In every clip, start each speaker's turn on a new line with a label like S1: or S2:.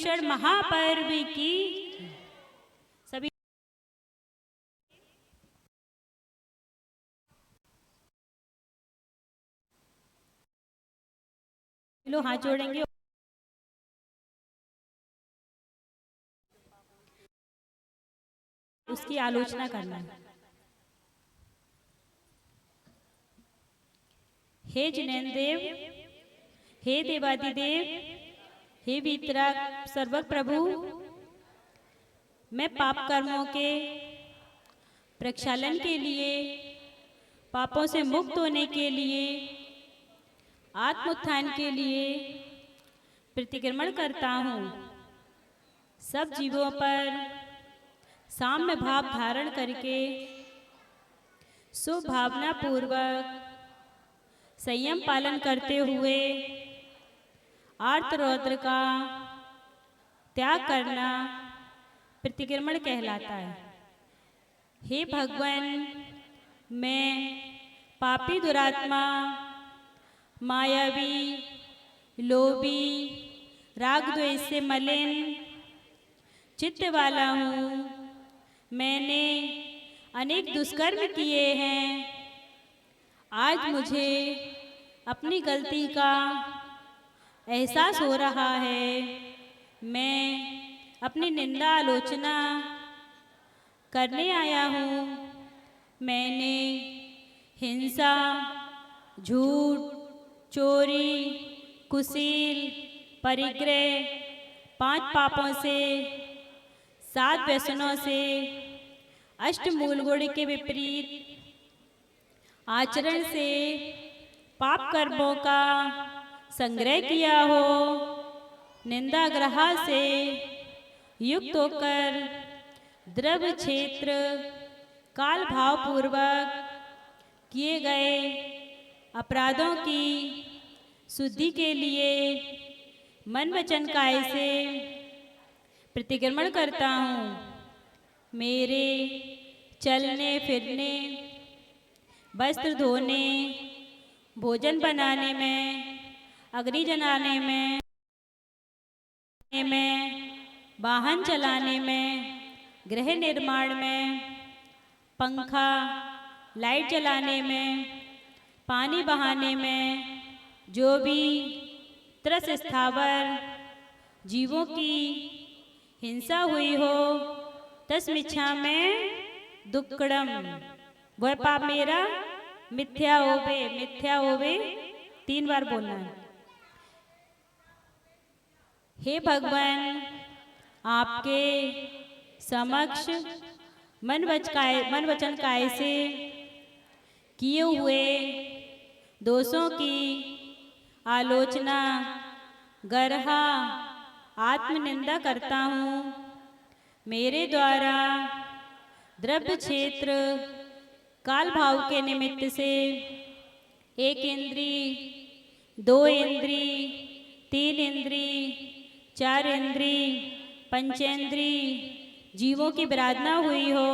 S1: संरक्षण महापर्व की सभी लोग हाथ जोड़ेंगे। उसकी आलोचना करना। हे जिनेन्द्रदेव, हे देवादिदेव, हे वीतराग सर्वक प्रभु, मैं पाप कर्मों के प्रक्षालन के लिए, पापों से मुक्त होने के लिए, आत्मोत्थान के लिए प्रतिक्रमण करता हूँ। सब जीवों पर साम्य भाव धारण करके सुभावना पूर्वक संयम पालन करते हुए आर्तरौद्र का त्याग करना प्रतिक्रमण कहलाता है। हे भगवान, मैं पापी दुरात्मा, मायावी, लोभी, राग द्वेष से मलिन चित्त वाला हूँ। मैंने अनेक दुष्कर्म किए हैं। आज मुझे अपनी गलती का एहसास हो रहा है। मैं अपनी निंदा आलोचना करने आया हूँ। मैंने हिंसा, झूठ, चोरी, कुशील, परिग्रह, 5 पापों से, 7 व्यसनों से, अष्ट मूल गुण के विपरीत आचरण से पाप कर्मों का संग्रह किया हो। निंदा ग्रह से युक्त होकर द्रव्य क्षेत्र काल भाव पूर्वक किए गए अपराधों की शुद्धि के लिए मन वचन काय से प्रतिक्रमण करता हूँ। मेरे चलने फिरने, वस्त्र धोने, भोजन बनाने में, अग्नि जलाने में, वाहन चलाने में, गृह निर्माण में, पंखा लाइट जलाने में, पानी बहाने में, जो भी त्रस स्थावर जीवों की हिंसा हुई हो, तस्मिच्छा में दुक्कड़म, वह पाप मेरा मिथ्या होवे। मिथ्या होवे 3 बार बोलना है। हे भगवान, आपके समक्ष मन वचन काय से किए हुए दोषों की आलोचना, गर्हा, आत्मनिंदा करता हूँ। मेरे द्वारा द्रव्य क्षेत्र काल भाव के निमित्त से 1 इंद्री, 2 इंद्री, 3 इंद्री, 4 इंद्री, पंचेंद्री जीवों की विराधना हुई हो,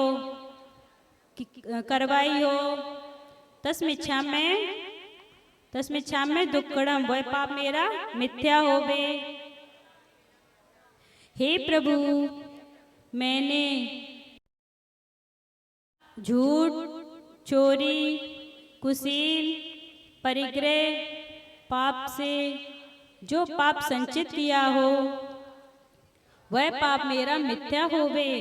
S1: करवाई हो, तस्मिच्छा में दुक्कड़म, वह पाप मेरा मिथ्या होवे। हे प्रभु, मैंने झूठ, चोरी, कुशील, परिग्रह, पाप से जो पाप संचित किया हो, वह पाप मेरा मिथ्या होवे।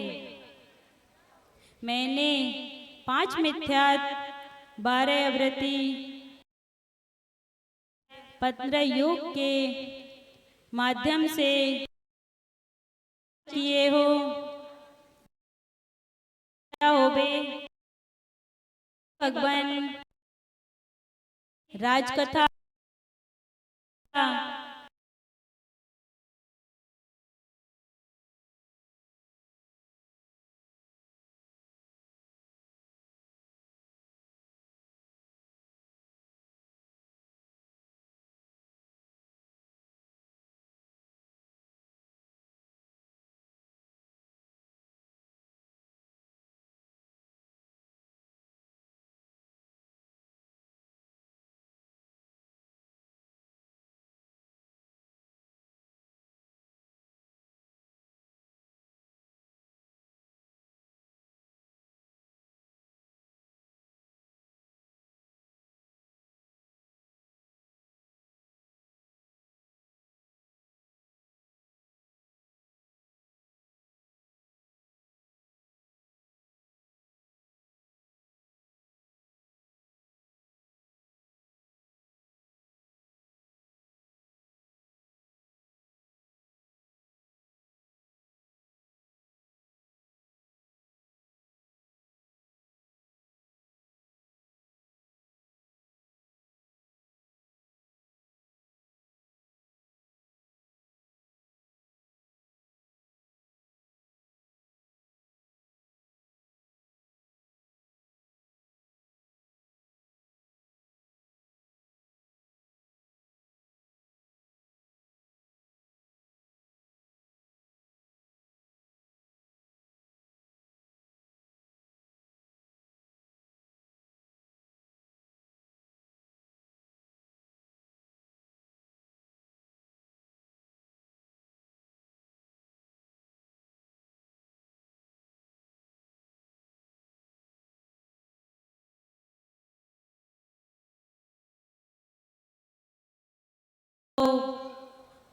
S1: मैंने 5 मिथ्या, 12 अवृत्ति, 15 योग के माध्यम से किए हो, क्या होवे। भगवान, राजकथा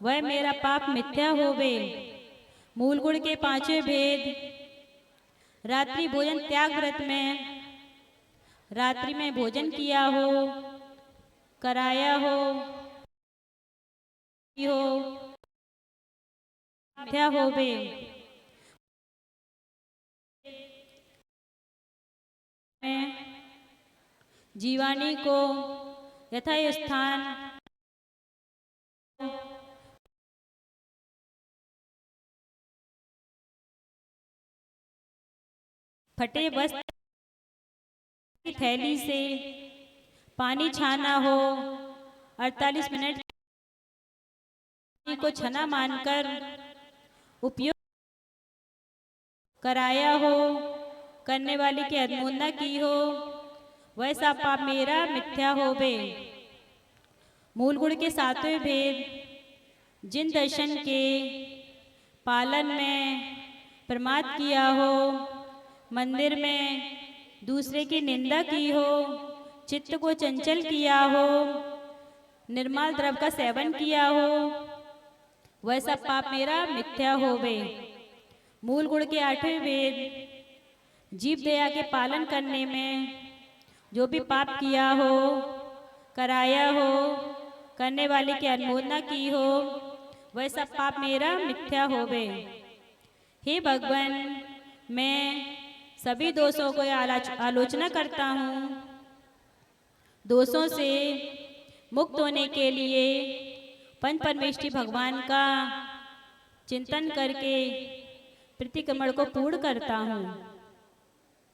S1: वह मेरा पाप मिथ्या होवे। मूल गुण के पांचवें भेद। रात्रि भोजन त्याग व्रत में रात्रि में भोजन किया हो, कराया हो मिथ्या होवे। जीवानी को यथा स्थान फटे वस्त्र की थैली से पानी छाना हो, 48 मिनट को छना मानकर उपयोग कराया हो, करने वाले की अवमानना की हो, वैसा पाप मेरा मिथ्या होवे। मूल गुण के सातवें भेद। जिन दर्शन के पालन में प्रमाद किया हो, मंदिर में दूसरे की निंदा की हो, चित्त को चंचल किया हो, निर्मल द्रव्य का सेवन किया हो, वैसा पाप मेरा मिथ्या होवे। मूल गुण के आठवें भेद। जीव दया के पालन करने में जो भी पाप किया हो, कराया हो, करने वाले की अनुमोदना की हो, वैसा पाप मेरा मिथ्या होवे। हे भगवान, मैं सभी दोषों को आलोचना करता हूँ। दोषों से मुक्त होने के लिए पंच परमेष्ठी भगवान का चिंतन करके प्रतिक्रमण को पूर्ण करता हूँ।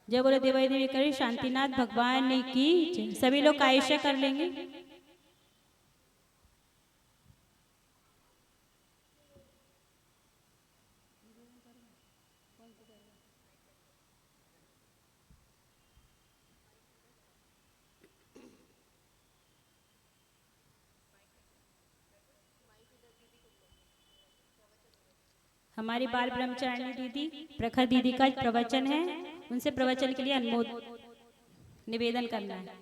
S1: जय बोले देवाई देवी करी शांतिनाथ भगवान ने की। सभी लोग कायशा कर लेंगे। हमारी बाल ब्रह्मचारिणी दीदी प्रखर दीदी का प्रवचन है, उनसे प्रवचन के लिए निवेदन करना है।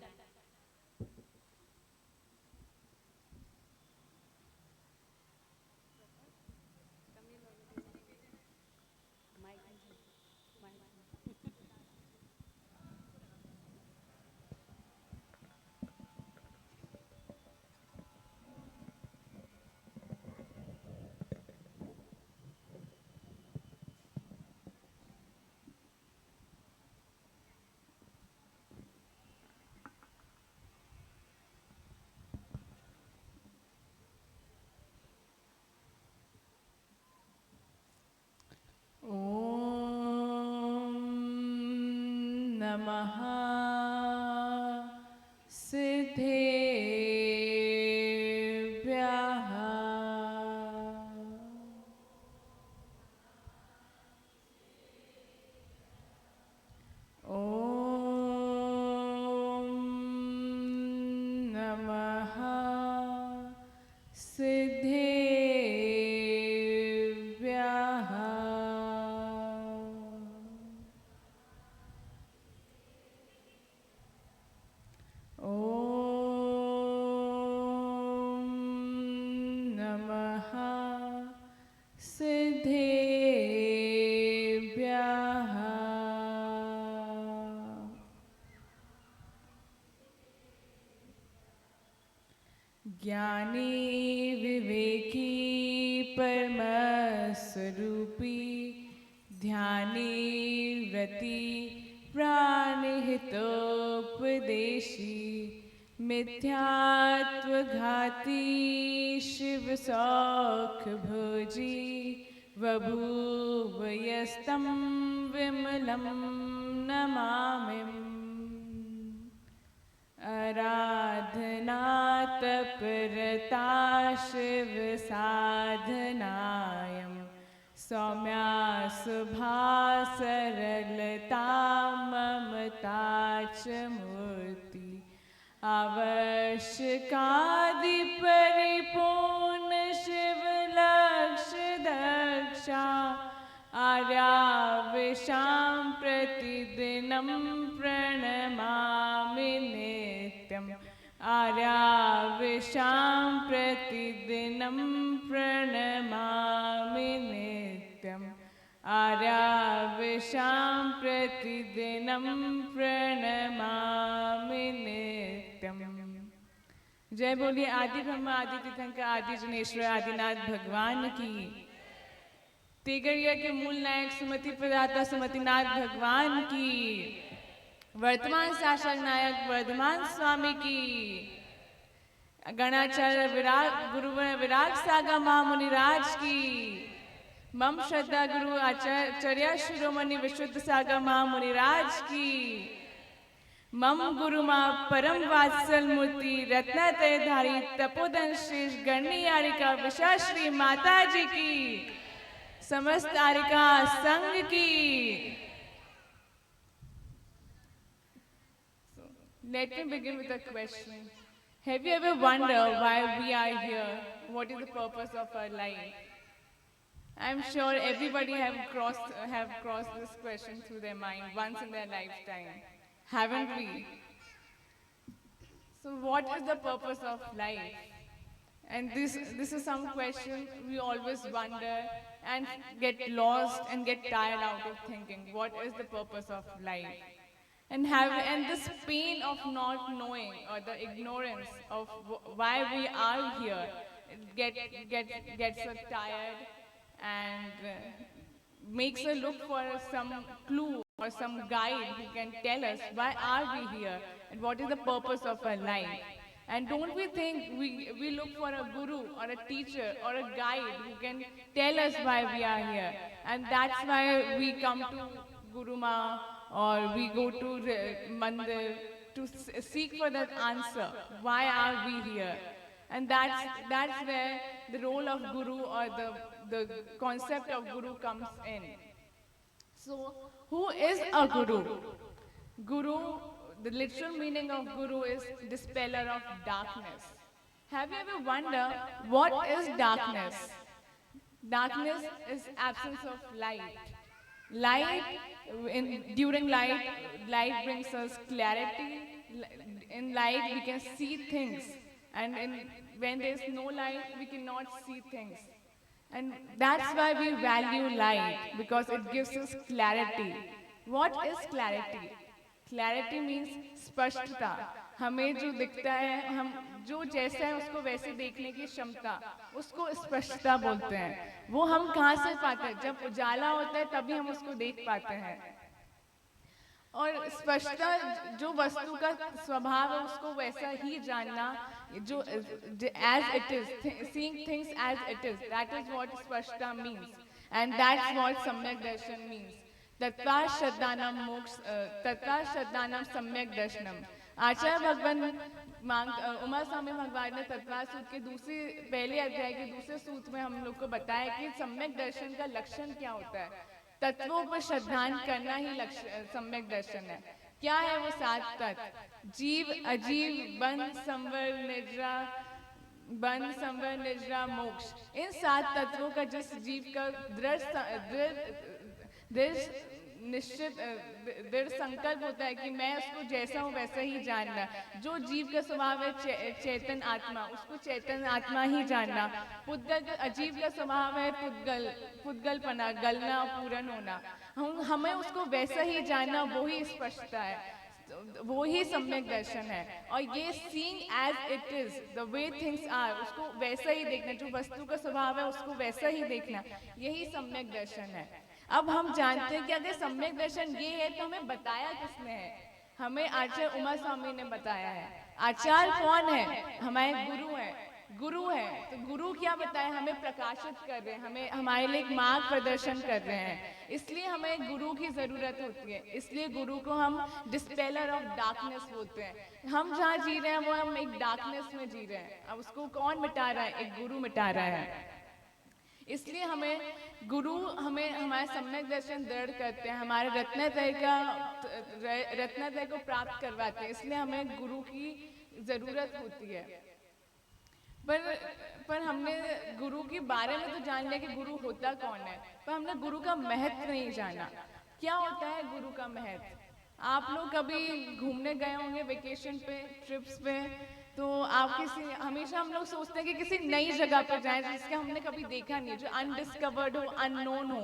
S2: नमः सिद्धेभ्यः। ॐ नमः सिद्धेभ्यः। सिद्धेभ्यः। ज्ञानी विवेकी परमस्वरूपी ध्यानी व्रती प्राणहितोपदेशी मिथ्यात्वघाती शिव सौख भोजी बभूवयस्तं विमलं नमामिम्। आराधना तत्परता शिव साधनायं सौम्या शुभा सरलता ममता च मूर्ति आवश्यकादि परिपूर्ण शिव लक्ष्य दक्षा आर्याविशां प्रतिदिनं प्रणमामि नित्यम्। आर्याविशां प्रतिदिनं प्रणमामि नित्यम् आर्याविशां प्रतिदिनं प्रणमामि नित्यम्। जय बोलिए आदि ब्रह्मा आदि तीर्थंकर आदि जनेश्वर आदिनाथ भगवान की। तेगरिया के मूल नायक सुमति प्रदाता सुमतिनाथ भगवान की। वर्तमान शासक नायक वर्धमान स्वामी की। गणाचार्य विराग गुरुवर विराग सागा महामुनिराज की। मम श्रद्धा गुरु आचार्य शिरोमणि विशुद्ध सागा महामुनिराज की। मम गुरु माँ परम वात्सल मूर्ति रत्नात्रयधारी तपोधन श्रेष्ठ गणनी आरिका विशाश्री माता जी की। समस्त आरिका संघ की। Let me begin with a question. Have you ever wondered why we are here? What is the purpose of our life? I'm sure everybody have crossed this question through their mind once in their lifetime, haven't we? So what is the purpose of life? And this is some question we always wonder and get lost and get tired out of thinking. What is the purpose of life? And this pain of not knowing or the ignorance of why we are here gets us tired and makes us look for some clue or some guide who can tell us why are we here and what is the purpose of our life. And don't we think we look for a guru or a teacher or a guide who can tell us why we are here, and that's why we come to Guru Ma or we go to Mandir to seek for that answer. Why are we here? And that's where the role of Guru or the concept of Guru comes in. So, who is a Guru? Guru, the literal meaning of Guru is dispeller of darkness. Have you ever wondered what is darkness? Darkness is absence of light. During light brings us clarity. In light we can see things, and when there is no light we cannot see things. And that's why we value light, because it gives us clarity. What is clarity? Clarity means स्पष्टता. हमें जो दिखता है, हम जो जैसा है उसको वैसे देखने की क्षमता, उसको स्पष्टता बोलते हैं. वो हम कहाँ से पाते हैं? जब उजाला होता है तभी हम उसको देख पाते हैं. और स्पष्टता जो वस्तु का स्वभाव है उसको वैसा ही जानना, जो as it is, seeing things as it is, that is what स्पष्टता means, and that's what सम्यक दर्शन means. तत्वा श्रद्धानाम मोक्ष, तत्वा श्रद्धानाम सम्यक दर्शनम. आचार्य भगवान उमा स्वामी भगवान ने तत्वा सूत्र के पहले अध्याय के दूसरे सूत्र में हम लोग को बताया कि सम्यक दर्शन का लक्षण क्या होता है. तत्वों पर श्रद्धान करना ही सम्यक दर्शन है. क्या है वो 7 तत्व? जीव, अजीव, बन, संवर, निद्रा, मोक्ष. इन 7 तत्वों का जिस जीव का दृढ़ संकल्प होता है कि मैं उसको जैसा हूँ वैसा ही जानना. जो जीव का स्वभाव है चेतन आत्मा, उसको चेतन आत्मा ही जानना. अजीव का स्वभाव है पुद्गलपना, गलना, पूर्ण होना. हमें उसको वैसा ही जानना, वो ही स्पष्टता है, वो ही सम्यक दर्शन है. और ये seeing as it is, the way things are, उसको वैसा ही देखना, जो वस्तु का स्वभाव है उसको वैसा ही देखना, यही सम्यक दर्शन है. अब हम जानते हैं कि अगर सम्यक दर्शन ये है तो हमें बताया किसने है? हमें आचार्य उमा स्वामी ने बताया है. आचार्य कौन है? हमारे गुरु हैं. गुरु है तो गुरु क्या बताए? हमें प्रकाशित कर रहे हैं, हमें हमारे लिए एक मार्ग प्रदर्शन कर रहे हैं. इसलिए हमें गुरु की जरूरत होती है. इसलिए गुरु को हम डिस्पेलर ऑफ डार्कनेस बोलते हैं. हम जहाँ जी रहे हैं वो हम एक डार्कनेस में जी रहे हैं. अब उसको कौन मिटा रहा है? एक गुरु मिटा रहा है. इसलिए हमें गुरु हमारे सम्यक दर्शन दृढ़ करते हैं, हमारे रत्नत्रय को प्राप्त करवाते हैं. इसलिए हमें गुरु की जरूरत होती है. पर हमने गुरु के बारे में तो जान लिया कि गुरु होता कौन है, पर हमने गुरु का महत्व नहीं जाना. क्या होता है गुरु का महत्व? आप लोग कभी घूमने गए होंगे वेकेशन पे, ट्रिप्स पे, तो आप किसी हमेशा हम लोग सोचते हैं कि किसी नई जगह पर जाएं जिसके हमने कभी देखा नहीं, जो अनडिस्कवर्ड हो, अननोन हो,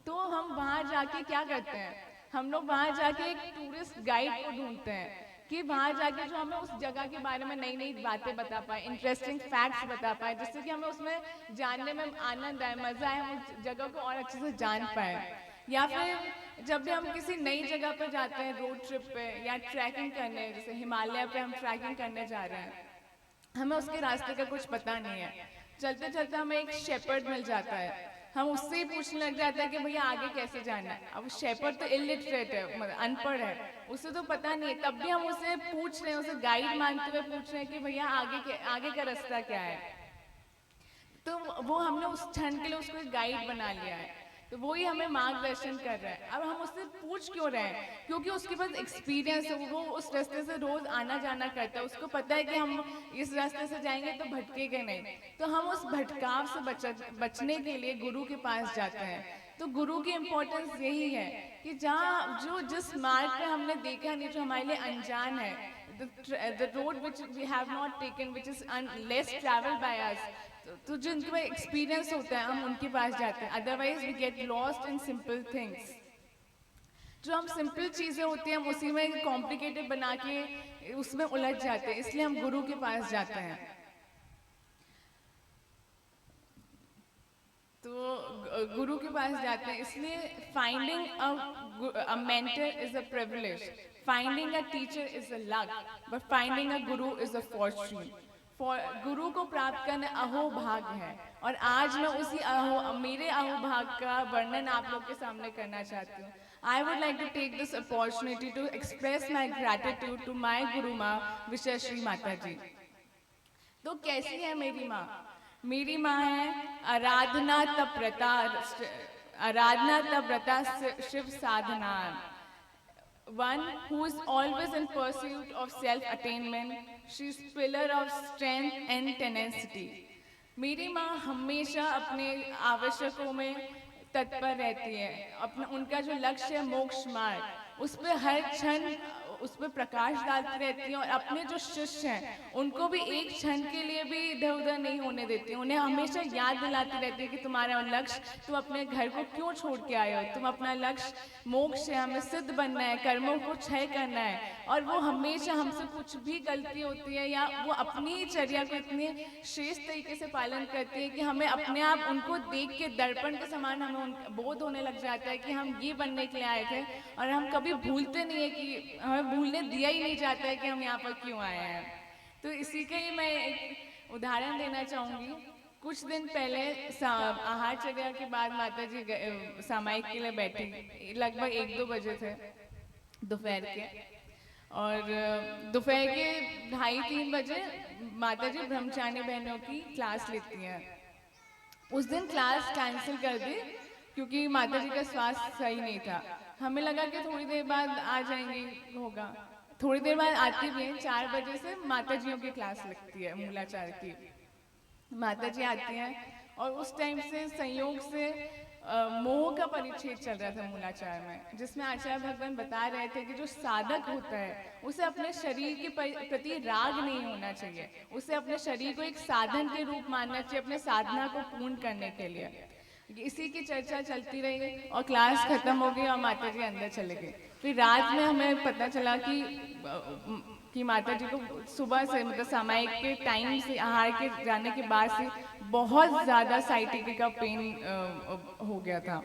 S2: तो हम वहाँ जाके क्या करते हैं, हम लोग वहाँ जाके एक टूरिस्ट गाइड को ढूंढते हैं कि वहाँ जाके जो हमें उस जगह के बारे में नई नई बातें बता पाए, इंटरेस्टिंग फैक्ट्स बता पाए, जिससे कि हमें उसमें जानने में आनंद आए, मज़ा आए, हम उस जगह को और अच्छे से जान पाए। या फिर जब भी हम किसी नई जगह पर जाते हैं रोड ट्रिप पे या ट्रैकिंग करने, जैसे हिमालय पे हम ट्रैकिंग करने जा रहे हैं, हमें उसके रास्ते का कुछ पता नहीं है, चलते चलते हमें एक शेपर्ड मिल जाता है, हम उससे ही पूछने लग जाते हैं कि भैया आगे कैसे जाना है। अब शेपर्ड तो इलिटरेट है, मतलब अनपढ़ है, उसे तो पता नहीं है, तब भी हम उसे पूछ रहे हैं, उसे गाइड मानते हुए पूछ रहे हैं कि भैया आगे का रास्ता क्या है। तो वो हमने उस क्षण के लिए उसको एक गाइड बना लिया है, तो वो ही हमें मार्गदर्शन कर रहा है। अब हम उससे पूछ क्यों रहे हैं, क्योंकि उसके पास एक्सपीरियंस है, वो उस रास्ते से रोज आना जाना करता है, उसको पता है कि हम इस रास्ते से जाएंगे तो भटकेंगे नहीं। तो हम उस भटकाव से बचने के लिए गुरु के पास जाते हैं। तो गुरु की इम्पोर्टेंस यही है कि जहाँ जिस मार्ग पे हमने देखा नहीं, जो हमारे लिए अनजान है, the road which we have not taken, which is less traveled by us, तो जो उनके पास एक्सपीरियंस होता है हम उनके पास जाते हैं। Otherwise we get lost in simple things, जो हम सिंपल चीज़ें होती हैं हम उसी में कॉम्प्लिकेटेड बना के उसमें उलझ जाते हैं, इसलिए हम गुरु के पास जाते हैं। तो गुरु के पास जाते हैं, इसलिए finding a mentor is a privilege, finding a teacher is a luck, but finding a Guru is a Fortune. गुरु को प्राप्त करना अहोभाग्य है, और आज मैं उसी मेरे अहोभाग्य का वर्णन आप लोग के सामने करना चाहती हूँ। I would like to take this opportunity to express my gratitude to my Guru माँ विशेश्री माता जी। तो कैसी है मेरी माँ? मेरी माँ है आराधना तपव्रता शिव साधना, one who is always in pursuit of self-attainment. She is pillar of strength and tenacity. मेरी माँ हमेशा अपने आवश्यकों में तत्पर रहती है, अपना उनका जो लक्ष्य है मोक्ष मार्ग, उस पर हर क्षण उस पर प्रकाश डालती रहती हैं, और अपने जो शिष्य हैं उनको भी एक क्षण के लिए भी इधर उधर नहीं होने देती, उन्हें हमेशा याद दिलाती रहती है कि तुम्हारा लक्ष्य, तुम अपने घर को क्यों छोड़ के आए हो, तुम अपना लक्ष्य मोक्ष है, हमें सिद्ध बनना है, कर्मों को क्षय करना है। और वो हमेशा हमसे कुछ भी गलती होती है या वो अपनी चर्या को इतनी श्रेष्ठ तरीके से पालन करती है कि हमें अपने आप उनको देख के दर्पण के समान हमें बोध होने लग जाता है कि हम ये बनने के लिए आए थे, और हम कभी भूलते नहीं है कि हमें भूलने दिया ही नहीं जाता है कि हम यहाँ पर क्यों आए हैं। तो इसी का ही मैं एक उदाहरण देना चाहूँगी। कुछ दिन पहले आहार चर्या के बाद माता जी सामायिक के लिए बैठी, लगभग 1-2 बजे थे दोपहर के, और दोपहर के 2:30-3 बजे माता जी ब्रह्मचारी बहनों की क्लास लेती हैं। उस दिन क्लास कैंसिल कर दी क्योंकि माता जी का स्वास्थ्य सही नहीं था। हमें लगा कि थोड़ी देर बाद आ जाएंगे, होगा। थोड़ी देर बाद आती भी हैं, 4 बजे से माता जियों की क्लास लगती है मूलाचार की। माता जी आती हैं, और उस टाइम से संयोग से मोह का परिच्छेद चल रहा था मूलाचार में, जिसमें आचार्य भगवान बता रहे थे कि जो साधक होता है उसे अपने शरीर के प्रति राग नहीं होना चाहिए, उसे अपने शरीर को एक साधन के रूप मानना चाहिए अपने साधना को पूर्ण करने के लिए। इसी की चर्चा चलती रही और क्लास खत्म हो गई और माता जी अंदर चले गए। फिर रात में हमें पता चला कि माता जी को सुबह से, मतलब सामायिक के टाइम से, आहार के जाने के बाद से बहुत ज़्यादा साइटिका का पेन हो गया था,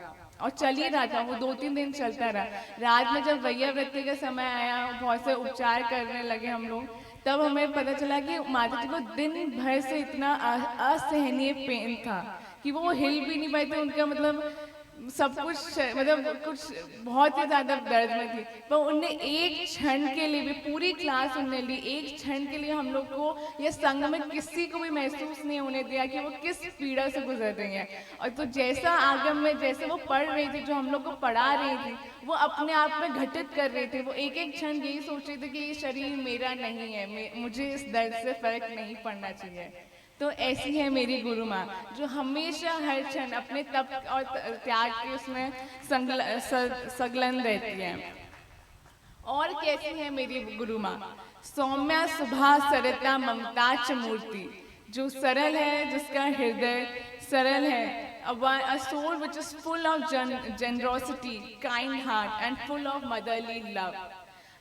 S2: और चल ही रहा था, वो 2-3 दिन चलता रहा। रात में जब वैयावृत्ति का समय आया, बहुत से उपचार करने लगे हम लोग, तब हमें पता चला कि माता जी को दिन भर से इतना असहनीय पेन था कि वो हिल भी नहीं पाए थे। उनका मतलब सब कुछ, मतलब कुछ बहुत ही ज़्यादा दर्द में थी, पर उनने एक क्षण के लिए भी, पूरी क्लास उनने ली, एक क्षण के लिए हम लोग को या संग में किसी को भी महसूस नहीं होने दिया कि वो किस पीड़ा से गुजर रही हैं। और तो जैसा आगम में जैसे वो पढ़ रही थी, जो हम लोग को पढ़ा रही थी, वो अपने आप में घटित कर रहे थे। वो एक एक क्षण यही सोच रहे थे कि ये शरीर मेरा नहीं है, मुझे इस दर्द से फर्क नहीं पड़ना चाहिए। तो ऐसी है मेरी गुरु माँ, जो हमेशा हर क्षण अपने तप और त्याग के उसमें संलग्न रहती है। और कैसी है मेरी गुरु माँ, सौम्या सुभा सरता ममता च मूर्ति, जो सरल है, जिसका हृदय सरल है, a soul which is full of generosity, kind heart and full of motherly love.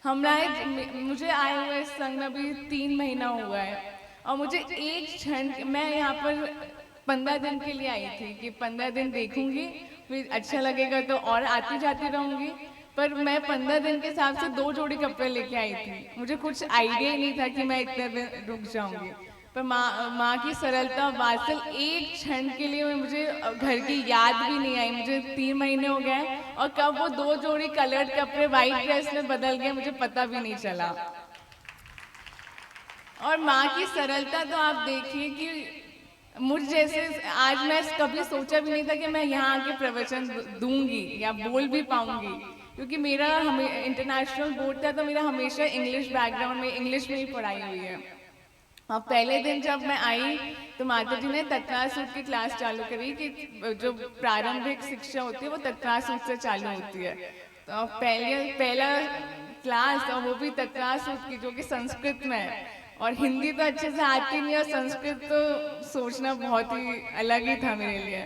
S2: मुझे आए हुए इस संघ में अभी 3 महीना हुआ है और मुझे एक क्षण, मैं यहाँ पर 15 दिन के लिए आई थी कि 15 दिन देखूंगी, फिर अच्छा लगेगा तो और आती जाती रहूंगी। पर मैं 15 दिन के हिसाब से 2 जोड़ी कपड़े लेके आई थी, मुझे कुछ आइडिया ही नहीं था कि मैं इतने दिन रुक जाऊंगी। पर माँ की सरलता और वात्सल, एक क्षण के लिए मुझे घर की याद भी नहीं आई। मुझे 3 महीने हो गए और कब वो 2 जोड़ी कलर्ड कपड़े व्हाइट ड्रेस में बदल गए मुझे पता भी नहीं चला। और माँ की सरलता तो आप देखिए कि मुझ जैसे, आज मैं कभी सोचा भी नहीं था कि मैं यहाँ आके प्रवचन दूंगी या बोल भी पाऊंगी, क्योंकि मेरा इंटरनेशनल बोर्ड था तो मेरा हमेशा इंग्लिश बैकग्राउंड में, इंग्लिश में ही पढ़ाई हुई है। और पहले दिन जब मैं आई तो माता जी ने तत्काल सूत्र की क्लास चालू करी कि जो प्रारंभिक शिक्षा होती है वो तत्काल सूत्र से चालू होती है। तो पहला क्लास, और वो भी तत्काल सूत्र की, जो कि संस्कृत में है। और हिंदी तो अच्छे से आती नहीं और संस्कृत तो सोचना बहुत ही अलग ही था मेरे लिए।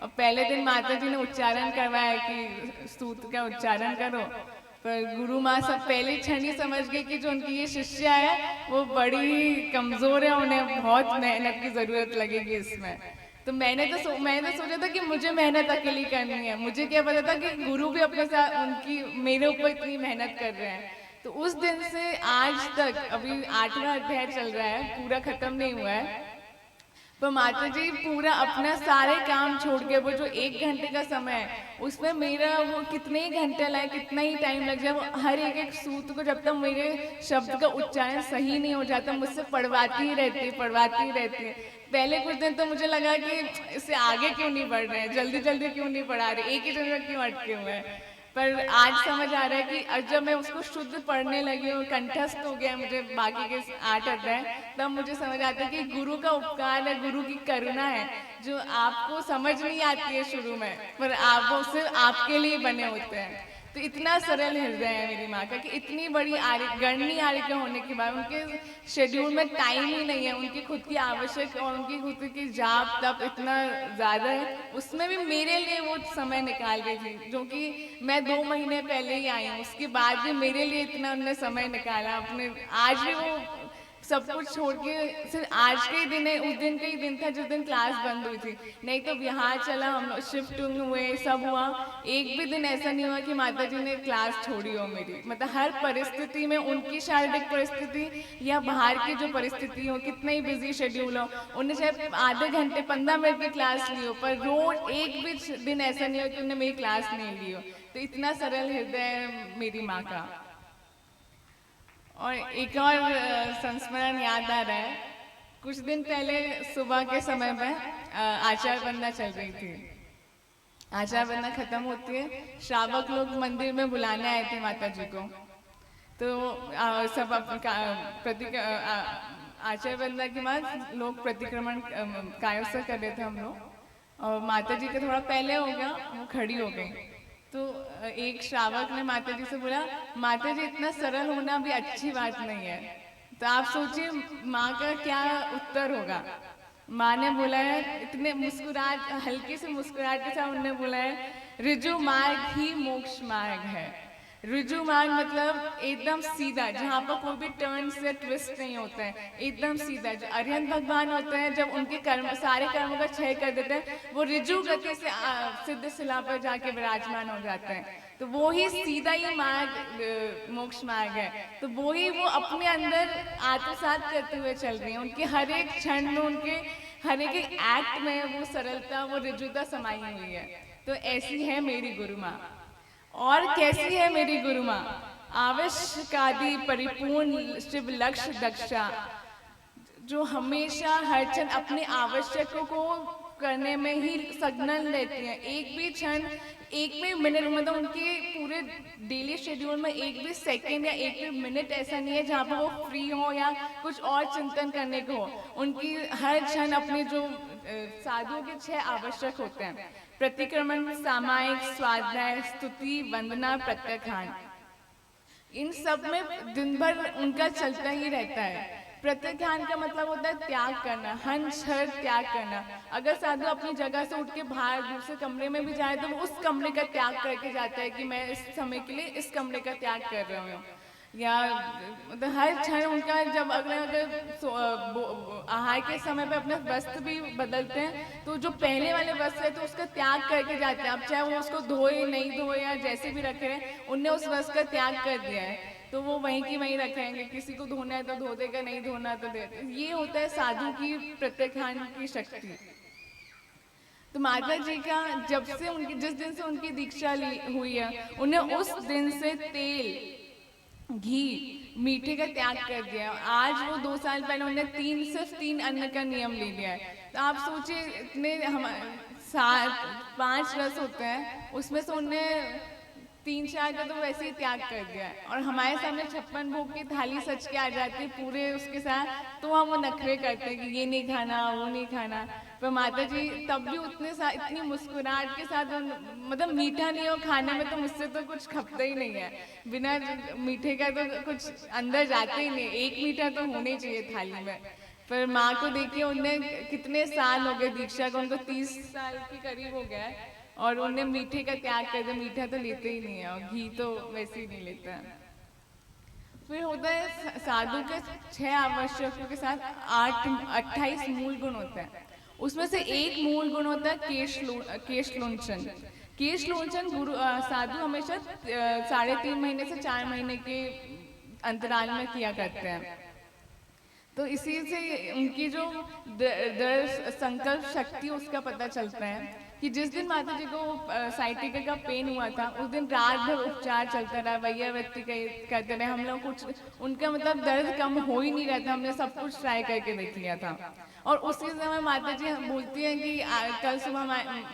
S2: और पहले दिन माता जी ने उच्चारण करवाया कि सूत्र का उच्चारण करो, पर गुरु माँ सब पहले क्षण ही समझ गई कि जो उनकी ये शिष्या है वो बड़ी कमजोर है, उन्हें बहुत मेहनत की जरूरत लगेगी इसमें। तो मैंने सोचा था कि मुझे मेहनत अकेली करनी है, मुझे क्या पता था कि गुरु भी अपने साथ उनकी मेरे ऊपर इतनी मेहनत कर रहे हैं। तो उस दिन से आज तक, अभी 8वां अध्याय चल रहा है, पूरा खत्म नहीं हुआ है, तो माता जी पूरा अपना सारे काम छोड़ के वो जो 1 घंटे का समय है उसमें मेरा वो कितने ही घंटे लगे, कितना ही टाइम लग जाए, वो हर एक सूत्र को जब तक मेरे शब्द का उच्चारण सही नहीं हो जाता मुझसे पढ़वाती ही रहती है। पहले कुछ दिन तो मुझे लगा कि इससे आगे क्यों नहीं बढ़ रहे हैं, जल्दी जल्दी क्यों नहीं पढ़ा रहे, एक ही जगह क्यों अटके हुए हैं। पर आज समझ आ रहा है कि जब मैं उसको शुद्ध पढ़ने लगी हूँ, कंठस्थ हो गया मुझे बाकी के 8 अध्याय, तब मुझे समझ आता है कि गुरु का उपकार है, गुरु की करुणा है, जो आपको समझ नहीं आती है शुरू में, पर आप वो सिर्फ आपके लिए बने होते हैं। तो इतना सरल हृदय है मेरी माँ का कि इतनी बड़ी गणनी आर्य होने के बाद उनके शेड्यूल में टाइम ही नहीं है, उनकी खुद की आवश्यक और उनकी खुद की जाप तप इतना ज़्यादा है, उसमें भी मेरे लिए वो समय निकाल गई थी, जो कि मैं 2 महीने पहले ही आई हूँ, उसके बाद भी मेरे लिए इतना उन्होंने समय निकाला अपने। आज भी वो सब कुछ छोड़ के सिर्फ आज के ही दिन है, उस दिन का ही दिन था जिस दिन क्लास बंद हुई थी, नहीं तो बिहार चला, हम लोग शिफ्ट हुए, सब हुआ, एक भी दिन ऐसा नहीं हुआ कि माता जी ने क्लास छोड़ी हो मेरी। मतलब हर परिस्थिति में, उनकी शारीरिक परिस्थिति या बाहर की जो परिस्थिति हो, कितना ही बिजी शेड्यूल हो, उन्हें चाहे आधे घंटे 15 मिनट की क्लास ली हो, पर रोज एक भी दिन ऐसा नहीं हो कि उन्हें मेरी क्लास नहीं ली हो। तो इतना सरल हृदय है मेरी माँ का। और एक और संस्मरण याद आ रहा है, कुछ दिन पहले सुबह के समय में आचार वंदना चल रही थी। आचार वंदना खत्म होती है, श्रावक लोग मंदिर में बुलाने आए थे माता जी को, तो सब आचार वंदना के बाद लोग प्रतिक्रमण कायोत्सव कर रहे थे हम लोग, और माता जी का थोड़ा पहले हो गया, वो खड़ी हो गई। तो एक श्रावक ने माता जी से बोला, माता जी इतना सरल होना भी अच्छी बात नहीं है। तो आप सोचिए माँ का क्या उत्तर होगा। माँ ने बोला है, इतने मुस्कुराहट, हल्की से मुस्कुराहट के साथ उन्होंने बोला है, ऋजु मार्ग ही मोक्ष मार्ग है। ऋजु मार्ग मतलब एकदम सीधा, जहाँ पर कोई भी टर्न से ट्विस्ट नहीं होता है, एकदम सीधा। जो अरिहंत भगवान होते हैं, जब उनके कर्म, सारे कर्मों का क्षय कर देते हैं, वो ऋजु गति से सिद्ध शिला पर जाके विराजमान हो जाते हैं। तो वो ही सीधा ही मार्ग मोक्ष मार्ग है। तो वो ही वो अपने अंदर आत्मसात करते हुए चल रही है, उनके हर एक क्षण में, उनके हर एक एक्ट में वो सरलता, वो ऋजुता समाई हुई है। तो ऐसी है मेरी गुरु माँ। और कैसी है मेरी गुरु माँ, आवश्यकादि परिपूर्ण शिव लक्ष्य दक्षा, जो हमेशा हर क्षण अपने आवश्यकों को करने में ही संलग्न रहती हैं। एक भी क्षण, एक भी मिनट, मतलब उनके पूरे डेली शेड्यूल में एक भी सेकंड या एक भी मिनट ऐसा नहीं है जहाँ पर वो फ्री हो या कुछ और चिंतन करने को हो। उनकी हर क्षण अपने जो साधुओं के 6 आवश्यक होते हैं, प्रतिक्रमण, सामायिक, स्वाध्याय, स्तुति, वंदना, प्रत्याख्यान, इन सब में दिन भर उनका चलता ही रहता है। प्रत्याख्यान का मतलब होता है त्याग करना, हन छर त्याग करना। अगर साधु अपनी जगह से उठ के बाहर दूसरे कमरे में भी जाए तो वो उस कमरे का त्याग करके जाता है कि मैं इस समय के लिए इस कमरे का त्याग कर रहा हूँ। या मतलब हर क्षण उनका, जब आहार के समय पे अपने वस्त्र भी बदलते हैं तो जो पहले वाले वस्त्र है तो उसका त्याग करके जाते हैं। अब चाहे वो उसको धोए नहीं धोए या जैसे भी रखे हैं, उनने उस वस्त्र का त्याग कर दिया है तो वो वहीं की वहीं रखेंगे। किसी को धोना है तो धो देगा, नहीं धोना तो दे। ये होता है साधु की प्रत्याख्यान की शक्ति। तो माता जी का जब से उनकी, जिस दिन से उनकी दीक्षा ली हुई है, उन्हें उस दिन से तेल, घी, मीठे का त्याग कर दिया। आज वो 2 साल पहले उन्होंने सिर्फ 3 अन्न का नियम ले लिया है। तो आप सोचिए, इतने हम 5 रस होते हैं, उसमें से उन्होंने 3-4 का तो वैसे ही त्याग कर दिया है। और हमारे सामने 56 भोग की थाली सच के आ जाती है पूरे उसके साथ, तो हम वो नखरे करते हैं कि ये नहीं खाना, वो नहीं खाना। पर माता जी तब भी इतनी मुस्कुराहट के साथ मतलब मीठा नहीं हो खाने में तो मुझसे तो कुछ खपता ही नहीं है। बिना मीठे का तो कुछ अंदर जाते ही नहीं। एक मीठा तो होना ही चाहिए थाली में। पर माँ को देखिए, उन्हें कितने साल हो गए दीक्षा को, उनको 30 साल के करीब हो गया है और उन्हें मीठे का त्याग कर दिया। मीठा तो लेते ही नहीं है और घी तो वैसे ही नहीं लेता है। फिर होता है साधु के 6 आवश्यकों के साथ 28 मूल गुण होते हैं। उसमें से एक मूल गुण होता है केशलोचन। केशलोचन साधु हमेशा 3.5 महीने से 4 महीने के अंतराल में किया करते हैं। तो इसी से उनकी जो दृढ़ संकल्प शक्ति उसका पता चलता है कि जिस दिन माता जी को साइटिका का पेन हुआ था, उस दिन रात भर उपचार चलता रहा, वैयावृत्ति करते रहे हम लोग। कुछ उनका मतलब दर्द कम हो ही नहीं रहा था। हमने सब कुछ ट्राई करके देख लिया था। और उसी समय माता जी बोलती हैं कि कल सुबह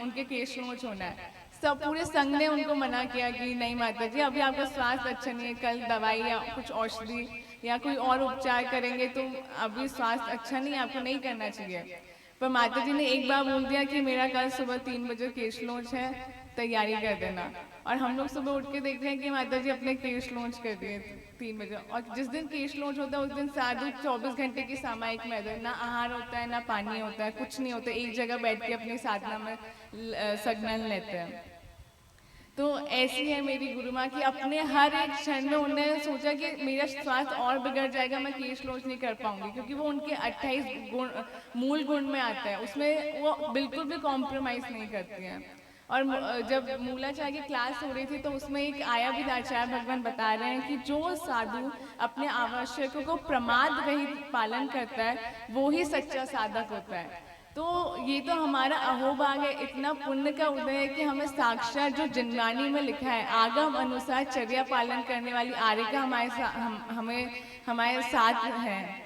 S2: उनके केश नोच होना है। सब पूरे संघ ने उनको मना किया कि नहीं माता जी, अभी आपका स्वास्थ्य अच्छा नहीं है, कल दवाई या कुछ औषधि या कोई और उपचार करेंगे तो अभी स्वास्थ्य अच्छा नहीं है, आपको नहीं करना चाहिए। पर माता जी ने एक बार बोल दिया कि मेरा कल सुबह 3 बजे केश लॉन्च है, तैयारी कर देना। और हम लोग सुबह उठ के देखते हैं कि माता जी अपने केश लॉन्च कर दिए 3 बजे। और जिस दिन केश लॉन्च होता है उस दिन साधु 24 घंटे की सामायिक मैदान, ना आहार होता है ना पानी होता है, कुछ नहीं होता, एक जगह बैठ के अपनी साधना में संलग्न लेते हैं। तो ऐसी है मेरी गुरु माँ की अपने हर एक क्षण में उन्होंने सोचा कि मेरा स्वास्थ्य और बिगड़ जाएगा, मैं केश लॉन्च नहीं कर पाऊंगी, क्योंकि वो उनके 28 गुण मूल गुण में आता है, उसमें वो बिल्कुल भी कॉम्प्रोमाइज नहीं करती हैं। और जब मूलाचार्य की क्लास हो रही थी तो उसमें एक आया भी आचार्य भगवान बता रहे हैं कि जो साधु अपने आवश्यकों को प्रमाद रहित पालन करता है वो ही सच्चा साधक होता है। तो ये तो हमारा अहोभाग है, इतना पुण्य का उदय है कि हमें साक्षात जो जिनवानी में लिखा है आगम अनुसार चर्या पालन करने वाली आर्यिका हमारे साथ है,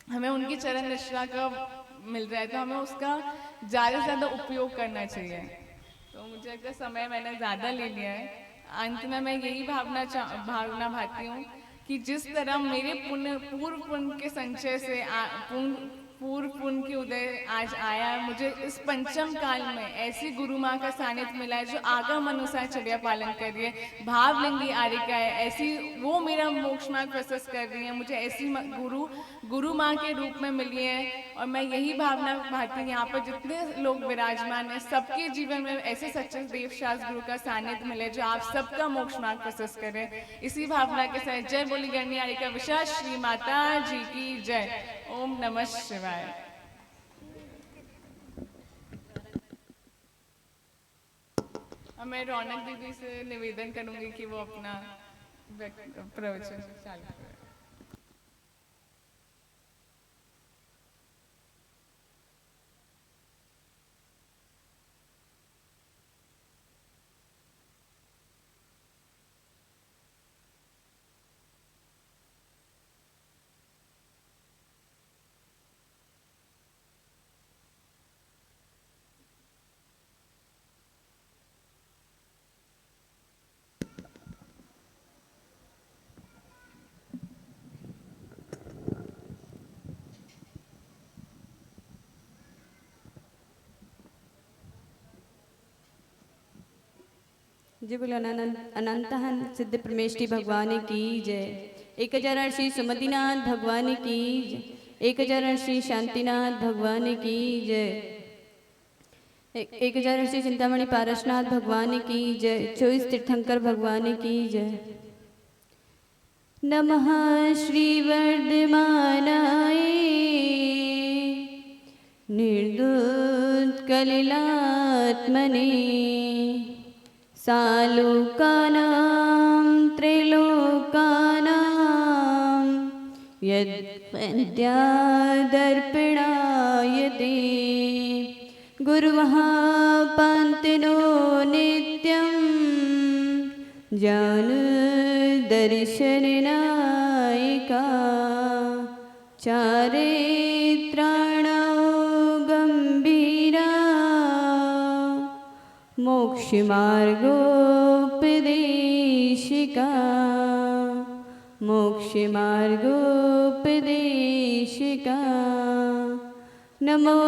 S2: हमें उनकी चरण निष्ठा का मिल रहा है, तो हमें उसका ज़्यादा से ज़्यादा उपयोग करना चाहिए। तो मुझे लगता है समय मैंने ज़्यादा ले लिया है। अंत में मैं यही भावना भाती हूँ कि जिस तरह मेरे पूर्व पुण्य के संचय से पूर्व पुण्य की उदय आज आया है, मुझे इस पंचम काल में ऐसी गुरु माँ का सानिध्य मिला है जो आगम अनुसार चर्या पालन कर रही है, भावलिंगी आर्यिका है, ऐसी वो मेरा मोक्ष मार्ग प्रशस्त कर रही है। मुझे ऐसी गुरु माँ के रूप में मिली है। और मैं यही भावना भाती हूँ यहाँ पर जितने लोग विराजमान हैं सबके जीवन में ऐसे सच्चे देवशास्त्र गुरु का सानिध्य मिले जो आप सबका मोक्ष मार्ग प्रशस्त करें। इसी भावना के साथ जय बोली गणनी आर्यिका विशाल श्री माता जी की जय। ओम नमः शिवाय। अब मैं रौनक दीदी से निवेदन करूंगी कि वो अपना प्रवचन चालू करें।
S3: जी बोलो अनंत सिद्ध परमेष्टि भगवान की जय। 1000 श्री सुमतिनाथ भगवान की जय। 1000 श्री शांतिनाथ भगवान की जय। 1000 श्री चिंतामणि पारसनाथ भगवान की जय। 24 तीर्थंकर भगवान की जय। नमः श्री वर्धमानाय निर्दूत कलिलात्मने सालोकानां त्रैलोकानां यद्विद्यादर्पणायते गुरुमहापान्तिनो नित्यं ज्ञानदर्शननायिका चारित्राणो गम्भीरा मोक्षमार्गोपदेशिका मोक्षमार्गोपदेशिका नमो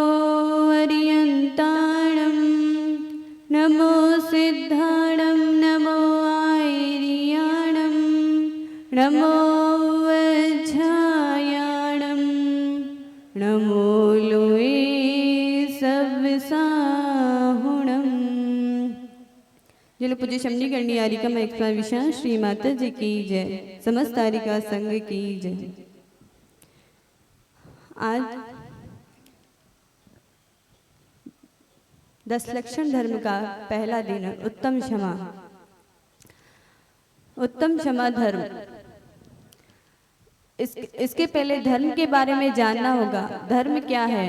S3: अर्यन्ताणं नमो सिद्धाणं नमो आयर्याणं नमो वज्रायाणं नमो लोये सव्साहुणम्। जल पूज्य शमनी करनी आरिका में 120 श्री माता जी की जय। समस्त आरिका संघ की जय। आज 10 लक्षण धर्म का पहला दिन उत्तम क्षमा। उत्तम क्षमा धर्म, इसके पहले धर्म के बारे में जानना होगा। धर्म क्या है?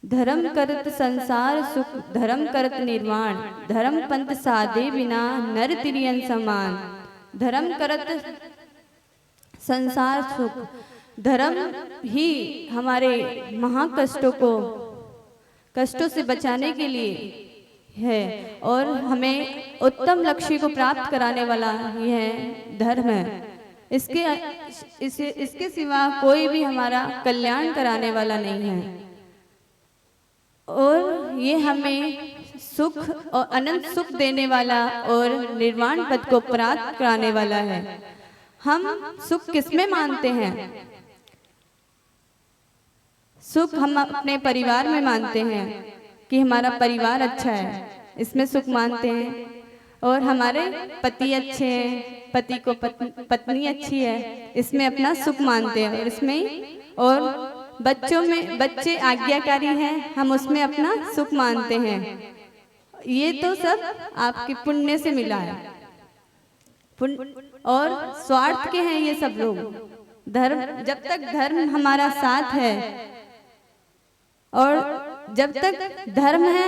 S3: धर्म करत संसार सुख, धर्म करत निर्वाण, धर्म पंथ साधे बिना नर तिरियन समान। धर्म करत संसार सुख, धर्म ही हमारे कष्टों से बचाने के लिए है और हमें उत्तम लक्ष्य को प्राप्त कराने वाला यह धर्म है। इसके सिवा कोई भी हमारा कल्याण कराने वाला नहीं है और ये हमें सुख और अनंत सुख देने वाला और निर्वाण पद को प्राप्त कराने वाला है। हम सुख किसमें मानते हैं? सुख हम अपने परिवार में मानते हैं कि हमारा परिवार अच्छा है, इसमें सुख मानते हैं। और हमारे पति अच्छे हैं, पति को पत्नी अच्छी है, इसमें अपना सुख मानते हैं। और इसमें और बच्चे आज्ञाकारी हैं, हम उसमें अपना सुख मानते हैं। ये तो सब आपके पुण्य से मिला है। और स्वार्थ के हैं ये सब लोग। धर्म, जब तक धर्म हमारा साथ है और जब तक धर्म है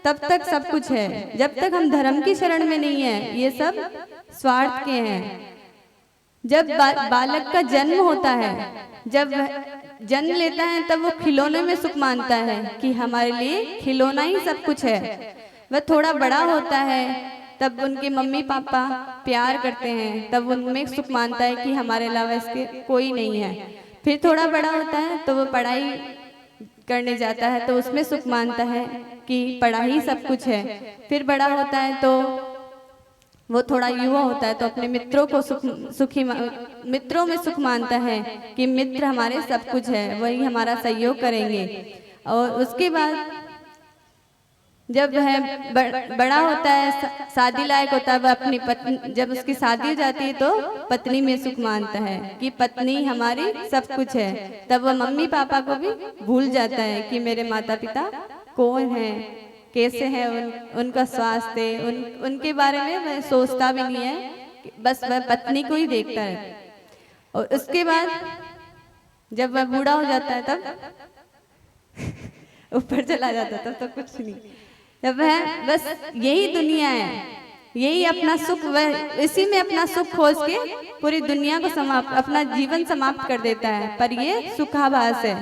S3: तब तक सब कुछ है। जब तक हम धर्म की शरण में नहीं है, ये सब स्वार्थ के हैं। जब बालक का जन्म होता है, जब जन्म लेता है, तब वो खिलौने में सुख मानता है कि हमारे लिए खिलौना ही सब कुछ है। वह थोड़ा बड़ा होता है, तब उनके मम्मी पापा प्यार करते हैं, तब उनमें सुख मानता है कि हमारे अलावा इसके कोई नहीं है। फिर थोड़ा बड़ा होता है तो वो पढ़ाई करने जाता है, तो उसमें सुख मानता है कि पढ़ाई सब कुछ है। फिर बड़ा होता है तो वो थोड़ा युवा होता है तो अपने मित्रों को मित्रों में सुख मानता है कि मित्र हमारे सब कुछ है, वही हमारा सहयोग करेंगे। और उसके बाद जब वह बड़ा होता है, शादी लायक होता है, वह अपनी पत्नी, जब उसकी शादी हो जाती है तो पत्नी में सुख मानता है कि पत्नी हमारी सब कुछ है। तब वह मम्मी पापा को भी भूल जाता है कि मेरे माता पिता कौन है, कैसे हैं, उनका स्वास्थ्य, उनके बारे में वह सोचता भी नहीं है, बस वह पत्नी को ही देखता है। और उसके बाद जब वह बूढ़ा हो जाता है तब ऊपर चला जाता है, तब तो कुछ नहीं। जब वह बस यही दुनिया है, यही अपना सुख, वह इसी में अपना सुख खोज के पूरी दुनिया को अपना जीवन समाप्त कर देता है। पर ये सुखाभास है,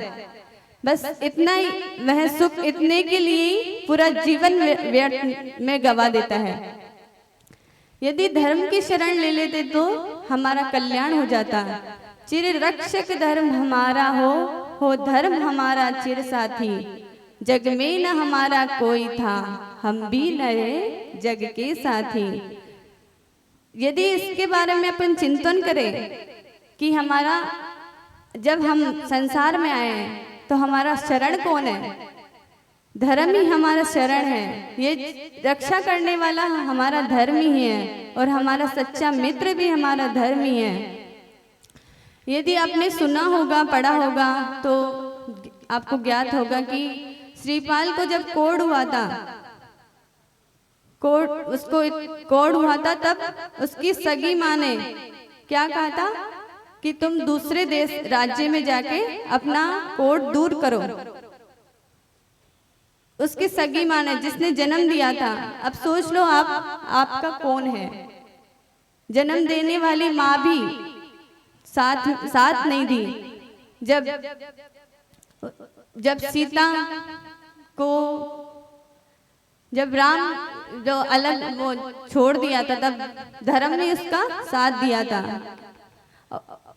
S3: बस इतना ही, वह सुख इतने के लिए ही पूरा जीवन व्यर्थ में गवा देता है। यदि धर्म की शरण ले लेते तो हमारा कल्याण हो जाता। चिर रक्षक धर्म हमारा हो धर्म हमारा चिर साथी। जग में न हमारा कोई था, हम भी न रहे जग के साथी। यदि इसके बारे में अपन चिंतन करें कि हमारा जब हम संसार में आए हैं तो हमारा शरण कौन है? धर्म ही हमारा शरण है। ये रक्षा करने वाला हमारा धर्म ही है और हमारा सच्चा मित्र भी हमारा धर्म ही है। यदि आपने सुना होगा, पढ़ा होगा तो आपको ज्ञात होगा कि श्रीपाल को जब कोढ़ हुआ था, कोढ़ हुआ था, तब उसकी सगी माँ ने क्या कहा था कि तुम दूसरे देश राज्य में जाके अपना कोढ़ दूर करो। उसकी सगी माँ ने, जिसने जन्म दिया था, अब सोच लो आपका कौन है? जन्म देने वाली माँ भी साथ नहीं दी। जब सीता को, जब राम जो अलग वो छोड़ दिया था, तब धर्म ने उसका साथ दिया था।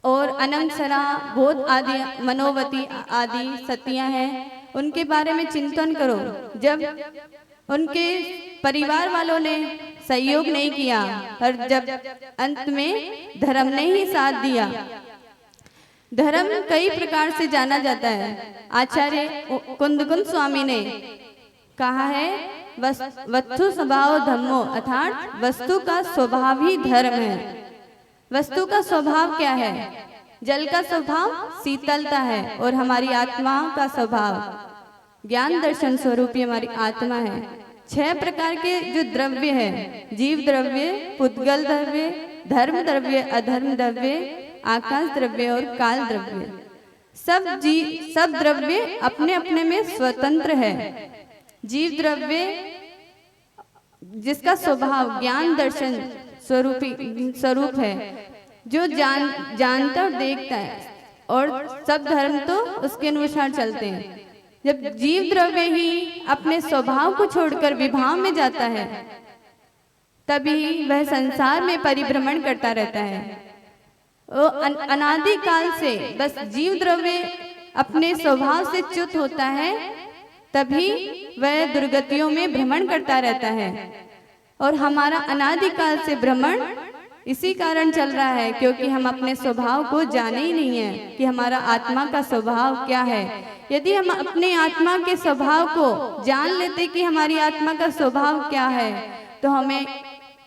S3: और अनंगसरा, बहुत आदि, मनोवती आदि सतियां हैं, उनके बारे में चिंतन करो। जब उनके परिवार वालों ने सहयोग नहीं किया और जब अंत में धर्म ने ही साथ दिया। धर्म कई प्रकार से जाना जाता है। आचार्य कुंदकुंद स्वामी ने कहा है, वस्तु स्वभाव धम्मो, अर्थात वस्तु का स्वभाव ही धर्म है। वस्तु का स्वभाव क्या है? जल का स्वभाव शीतलता है और हमारी आत्मा का स्वभाव ज्ञान दर्शन स्वरूपी हमारी आत्मा है। 6 प्रकार के जो द्रव्य है, जीव द्रव्य, पुद्गल द्रव्य, धर्म द्रव्य, अधर्म द्रव्य, आकाश द्रव्य और काल द्रव्य, सब द्रव्य अपने अपने में स्वतंत्र है। जीव द्रव्य जिसका स्वभाव ज्ञान दर्शन स्वरूप है, जो जानता और देखता है, और सब धर्म तो उसके अनुसार चलते हैं। जब जीव द्रव्य ही अपने स्वभाव को छोड़कर विभाव में जाता है, तभी वह संसार में परिभ्रमण करता रहता है। अनादि काल से बस जीव द्रव्य अपने स्वभाव से च्युत होता है, तभी वह दुर्गतियों में भ्रमण करता रहता है। और हमारा अनादि काल से भ्रमण इसी कारण चल रहा है क्योंकि हम अपने स्वभाव को जाने ही नहीं है कि हमारा आत्मा का स्वभाव क्या है। यदि हम अपने आत्मा के स्वभाव को जान लेते कि हमारी आत्मा का स्वभाव क्या है, तो हमें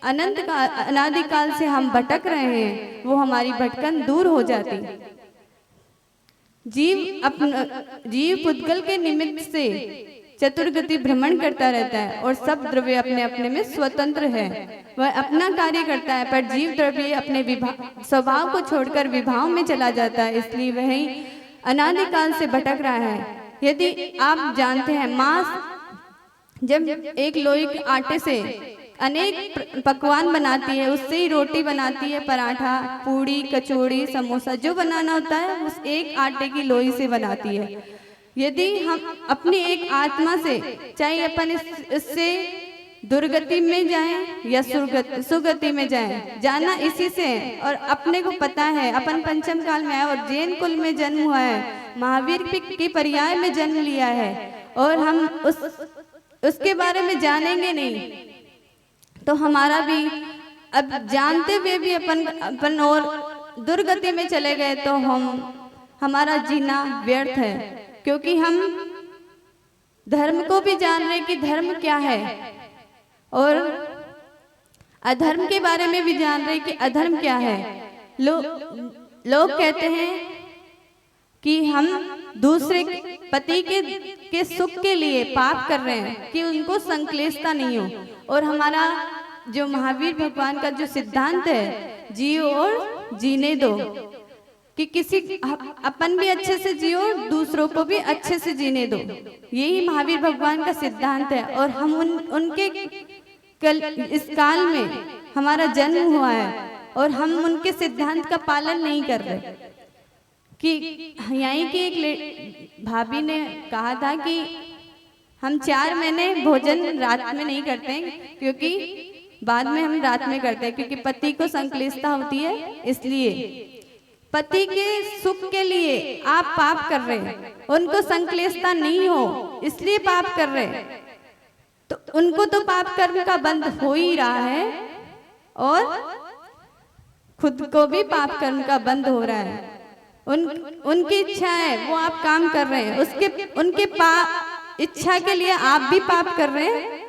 S3: अनादिकाल से हम भटक रहे हैं, वो हमारी भटकन दूर हो जाती। जीव पुद्गल के निमित्त से चतुर्गति भ्रमण करता रहता है और सब द्रव्य अपने अपने में स्वतंत्र है, वह अपना कार्य करता है, पर जीव द्रव्य अपने स्वभाव को छोड़कर विभाव में चला जाता है, इसलिए वही अनादिकाल से भटक रहा है। यदि आप जानते हैं, माँ जब एक लोई के आटे से अनेक पकवान बनाती है, उससे ही रोटी बनाती है, पराठा, पूड़ी, कचौड़ी, समोसा, जो बनाना होता है उस एक आटे की लोई से बनाती है। यदि हम अपनी एक आत्मा से, चाहे अपन इससे दुर्गति में जाएं या सुगति में जाएं, जाना इसी से है। और अपने को पता है अपन पंचम काल में आए और जैन कुल में जन्म हुआ है, महावीर के पर्याय में जन्म लिया है, और हम उसके बारे में जानेंगे नहीं तो हमारा भी, अब जानते हुए भी अपन और दुर्गति में चले गए तो हमारा जीना व्यर्थ है। क्योंकि हम धर्म को भी जान रहे कि धर्म क्या है, और अधर्म के बारे में भी जान रहे कि अधर्म क्या है। लोग कहते हैं कि हम दूसरे पति के सुख के लिए पाप कर रहे हैं कि उनको संक्लेशता नहीं हो, और हमारा जो महावीर भगवान का जो सिद्धांत है, जियो और जीने दो, कि किसी अपन भी अच्छे से जियो, दूसरों को भी अच्छे से जीने दो, यही महावीर भगवान का सिद्धांत है। और हम उनके इस काल में हमारा जन्म हुआ है और हम उनके सिद्धांत का पालन नहीं कर रहे। कि यहीं की एक भाभी ने कहा था कि हम 4 महीने भोजन रात में नहीं करते हैं, क्योंकि बाद में हम रात में करते हैं, क्योंकि पति को संक्लिष्टता होती है, इसलिए पति के सुख के लिए आप पाप कर रहे हैं, उनको संक्लेशता नहीं हो इसलिए पाप कर रहे हैं, तो उनको तो पाप कर्म का बंध हो ही रहा है और खुद को भी पाप कर्म का बंध हो रहा है। उनकी इच्छा है वो आप काम कर रहे हैं, उनके इच्छा के लिए आप भी पाप कर रहे हैं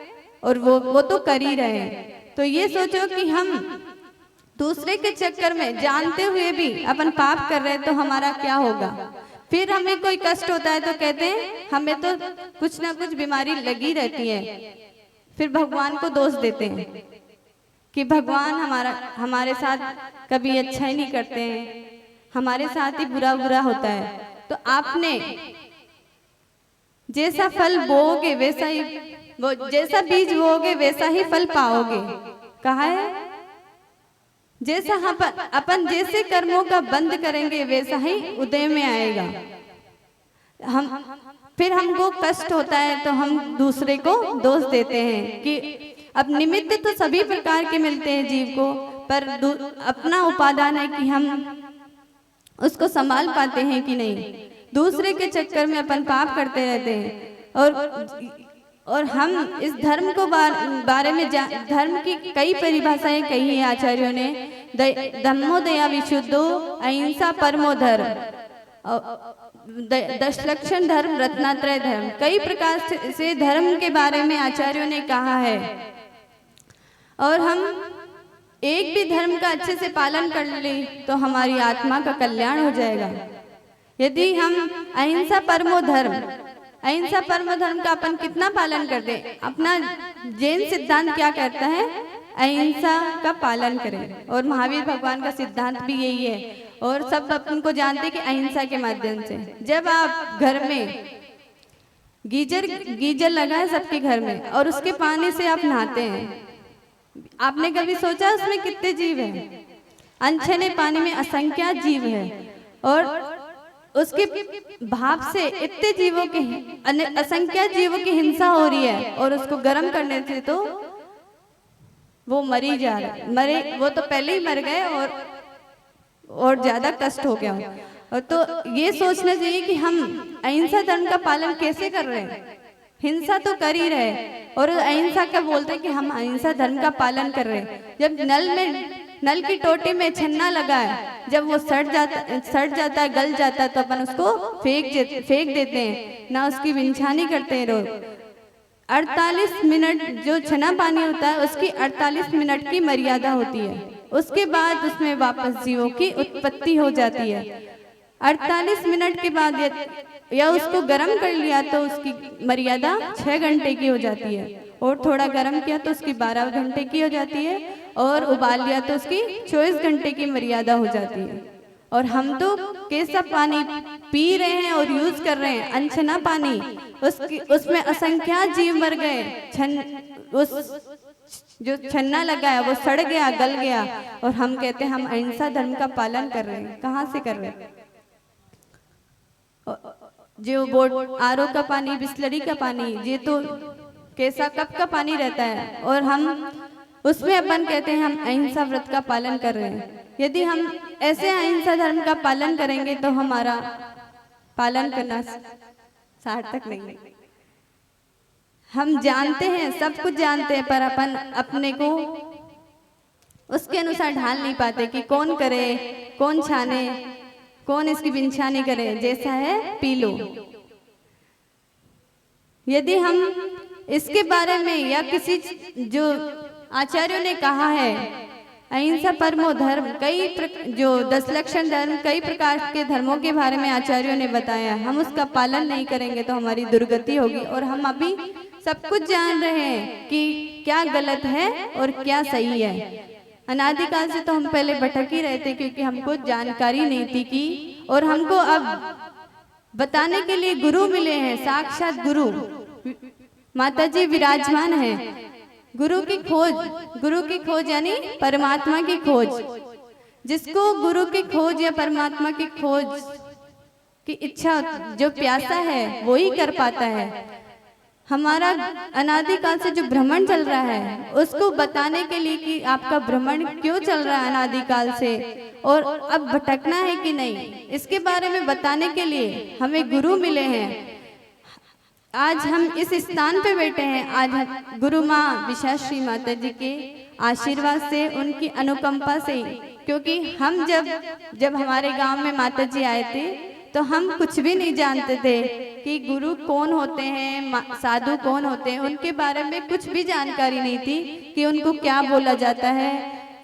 S3: और वो तो कर ही रहे हैं। तो ये सोचो कि हम दूसरे के चक्कर में जानते हुए भी अपन पाप कर रहे हैं तो हमारा क्या होगा। फिर हमें कोई कष्ट होता है तो कहते हैं हमें तो कुछ ना कुछ बीमारी लगी रहती है, फिर भगवान को दोष देते हैं कि भगवान हमारे साथ कभी अच्छा ही नहीं करते हैं, हमारे साथ ही बुरा बुरा होता है। तो आपने जैसा फल बोओगे वैसा ही जैसा बीज बोओगे वैसा ही फल पाओगे। कहा है जैसा अपन जैसे कर्मों का बंद करेंगे वैसा ही उदय में आएगा। फिर हमको कष्ट होता है तो हम दूसरे को दोष देते हैं कि अब निमित्त तो सभी प्रकार के मिलते हैं जीव को, पर अपना उपादान है कि हम उसको संभाल पाते हैं कि नहीं। दूसरे के चक्कर में अपन पाप करते रहते हैं और हम इस धर्म को बारे में धर्म की कई परिभाषाएं कही है आचार्यों ने। धम्मो दया विशुद्धो, अहिंसा परमो धर्म, दशलक्षण धर्म, रत्नात्रय धर्म, कई प्रकार से धर्म के बारे में आचार्यों ने कहा है। और हम एक भी धर्म का अच्छे से पालन कर ले तो हमारी आत्मा का कल्याण हो जाएगा। यदि हम अहिंसा परमो धर्म का अपन कितना पालन करते हैं। अपना जैन सिद्धांत क्या कहता है, अहिंसा का पालन करें, और महावीर भगवान का सिद्धांत भी यही है। और सब अपन को जानते हैं कि अहिंसा के माध्यम से जब आप घर में गीजर लगा है सबके घर में और उसके पानी से आप नहाते हैं, आपने कभी सोचा उसमें कितने जीव हैं? अनछने पानी में असंख्य जीव है और उसके भाप से इतने जीवों के असंख्य जीवों की हिंसा हो रही है और उसको गर्म करने से तो वो मरी जा रहे, वो तो पहले ही मर गए और ज्यादा कष्ट हो गया। और तो ये सोचना चाहिए कि हम अहिंसा धर्म का पालन कैसे कर रहे हैं। हिंसा तो कर ही रहे और अहिंसा का बोलते हैं कि हम अहिंसा धर्म का पालन कर रहे हैं। जब नल की टोटी में छन्ना लगा है, जब वो सड़ जाता है, गल जाता है, तो अपन उसको फेंक देते हैं, ना उसकी विंछानी करते हैं रोज। 48 मिनट जो छना पानी होता है उसकी 48 मिनट की मर्यादा होती है, उसके बाद उसमें वापस जीवों की उत्पत्ति हो जाती है। 48 मिनट के बाद या उसको गर्म कर लिया तो उसकी मर्यादा 6 घंटे की हो जाती है, और थोड़ा गर्म किया तो उसकी 12 घंटे की हो जाती है, और उबाल लिया तो उसकी 24 घंटे की मर्यादा हो जाती है। और हम तो कैसा पानी पी रहे हैं और यूज कर रहे हैं, अनछना पानी, उसमें असंख्य जीव मर गए। उस जो छन्ना लगा है वो सड़ गया, गल गया, और हम कहते हैं हम अहिंसा धर्म का पालन कर रहे हैं। कहाँ से कर रहे हैं? जो बोर्ड आरओ का पानी, बिस्लरी का पानी, ये तो कैसा कप का पानी रहता है, और हम उसमें अपन कहते हैं हम अहिंसा व्रत का पालन कर रहे हैं। यदि हम ऐसे अहिंसा धर्म का पालन करेंगे तो हमारा पालन करना सार्थक नहीं। हम जानते हैं, सब कुछ जानते हैं, पर अपन अपने को उसके अनुसार ढाल नहीं पाते कि कौन करे, कौन छाने, कौन इसकी विंछानी करे, जैसा है पी लो। यदि हम इसके बारे में या किसी जो आचार्यों ने कहा है अहिंसा परमो धर्म, जो 10 लक्षण धर्म, कई प्रकार के धर्मों के बारे में आचार्यों ने बताया, हम उसका पालन नहीं करेंगे तो हमारी दुर्गति होगी। और हम अभी सब कुछ जान रहे हैं कि क्या गलत है और क्या सही है। अनादिकाल से तो हम पहले भटक ही रहे थे क्योंकि हमको जानकारी नहीं थी कि, और हमको अब बताने के लिए गुरु मिले हैं, साक्षात गुरु माता जी विराजमान है। गुरु की खोज यानी परमात्मा की खोज। जिसको गुरु की खोज या परमात्मा की खोज की इच्छा, जो प्यासा है वो ही कर पाता है। हमारा अनादिकाल से जो भ्रमण चल रहा है उसको बताने के लिए कि आपका भ्रमण क्यों चल रहा है अनादिकाल से और अब भटकना है कि नहीं, इसके बारे में बताने के लिए हमें गुरु मिले हैं। आज हम इस स्थान पे बैठे हैं, आज गुरु माँ विशाश्री माता जी के आशीर्वाद से, उनकी अनुकंपा से, क्योंकि हम जब हमारे गांव में माता जी आए थे तो हम कुछ भी नहीं जानते थे कि गुरु कौन होते हैं, साधु कौन होते हैं, उनके बारे में कुछ भी जानकारी नहीं थी कि उनको क्या बोला जाता है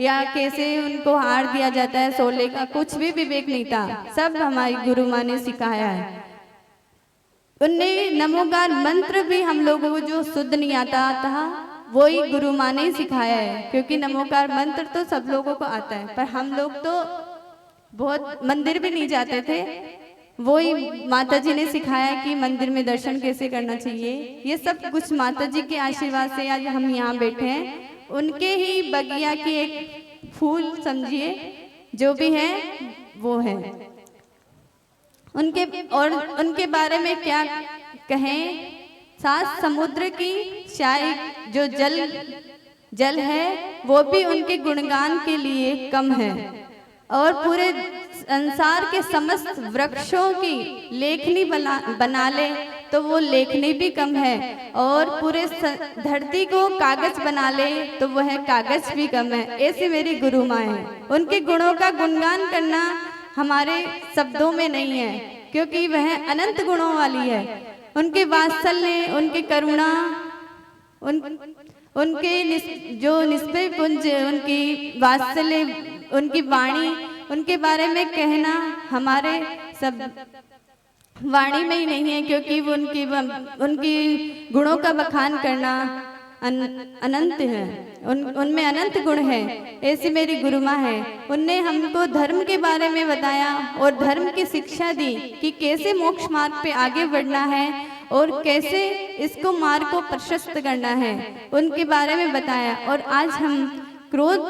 S3: या कैसे उनको हार दिया जाता है सोले का, कुछ भी विवेक नहीं था। सब हमारी गुरु माँ ने सिखाया है। उनने नमोकार मंत्र भी हम लोगों को जो शुद्ध नहीं आता था वही गुरु माँ ने सिखाया है, क्योंकि नमोकार मंत्र तो सब लोगों को आता है, पर हम लोग तो बहुत मंदिर भी नहीं जाते थे। वही माता जी ने सिखाया कि मंदिर में दर्शन कैसे करना चाहिए। ये सब कुछ माता जी के आशीर्वाद से आज हम यहाँ बैठे हैं। उनके ही बगिया की एक फूल समझिए, जो भी है वो है उनके बारे में क्या कहें। 7 समुद्र की शायद जो जल है वो भी उनके गुणगान के लिए कम है, और पूरे संसार के समस्त वृक्षों की लेखनी बना ले तो वो लेखनी भी कम है, और पूरे धरती को कागज बना ले तो वह कागज भी कम है। ऐसे मेरी गुरु माँ है। उनके गुणों का गुणगान करना हमारे शब्दों में नहीं है, क्योंकि वह अनंत गुणों वाली है। उनके वात्सल्य, उनके करुणा, उनके जो निष्पय पुंज, उनकी वात्सल्य, उनकी वाणी, उनके बारे में कहना हमारे सब वाणी में ही नहीं है, क्योंकि वो उनकी गुणों का बखान करना अनंत है। उनमें अनंत गुण है। ऐसी मेरी गुरु माँ है। उनने हमको धर्म के बारे में बताया और धर्म की शिक्षा दी कि कैसे मोक्ष मार्ग पे आगे बढ़ना है और कैसे इसको मार्ग को प्रशस्त करना है, उनके बारे में बताया। और आज हम क्रोध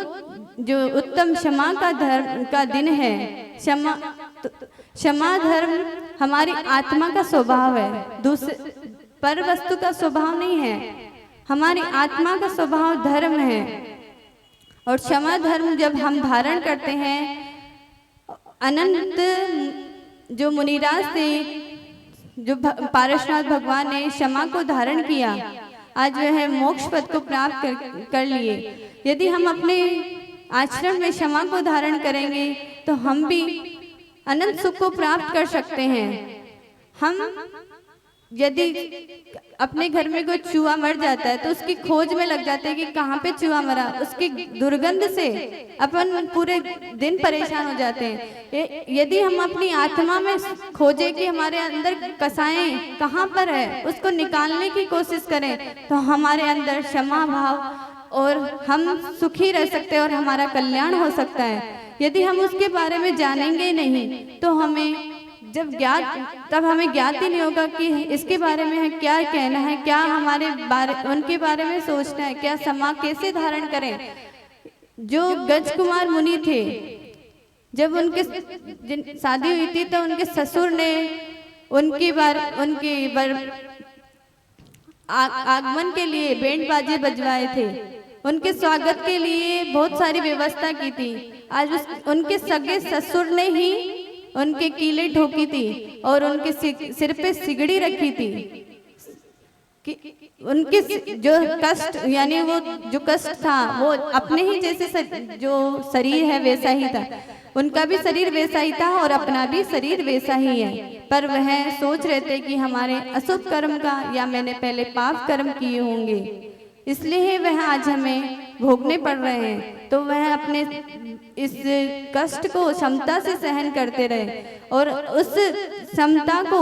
S3: जो उत्तम क्षमा का धर्म का दिन है, क्षमा धर्म हमारी आत्मा का स्वभाव है, दूसरे पर वस्तु का स्वभाव नहीं है। हमारी आत्मा का स्वभाव धर्म है, और क्षमा धर्म जब हम धारण करते हैं, अनंत जो मुनिराज थे, जो पारसनाथ भगवान ने क्षमा को धारण किया, आज वह मोक्ष पद को प्राप्त कर लिए। यदि हम अपने आचरण में क्षमा को धारण करेंगे तो हम भी अनंत सुख को प्राप्त कर सकते हैं। हम यदि अपने घर में कोई चूहा मर जाता है तो उसकी खोज में लग जाते हैं कि कहाँ पे चूहा मरा, उसकी दुर्गंध से अपन पूरे दिन परेशान हो जाते हैं। यदि हम अपनी आत्मा में खोजें कि हमारे अंदर कसाएं कहाँ पर है, उसको निकालने की कोशिश करें, तो हमारे अंदर क्षमा भाव और हम सुखी रह सकते हैं और हमारा कल्याण हो सकता है। यदि हम उसके बारे में जानेंगे नहीं तो हमें तब हमें ज्ञात ही नहीं होगा कि इसके बारे में क्या कहना है, क्या हमारे उनके बारे में सोचना है, क्या क्षमा कैसे धारण करें। जो गज कुमार मुनि थे, जब उनके शादी हुई थी तो उनके ससुर ने उनके आगमन के लिए बैंड बाजे बजवाए थे, उनके स्वागत के लिए बहुत सारी व्यवस्था की थी। आज उनके सगे ससुर ने ही उनके कीले ठोकी थी और उनके सिर पे सिगड़ी रखी थी कि उनके जो कष्ट, यानी वो जो कष्ट था वो अपने ही जैसे जो शरीर है वैसा ही था, उनका भी शरीर वैसा ही था और अपना भी शरीर वैसा ही है। पर वह सोच रहे थे कि हमारे अशुभ कर्म का या मैंने पहले पाप कर्म किए होंगे, इसलिए वह आज हमें भोगने पड़ रहे हैं। तो वह अपने इस कष्ट को क्षमता से सहन करते रहे, और उस क्षमता को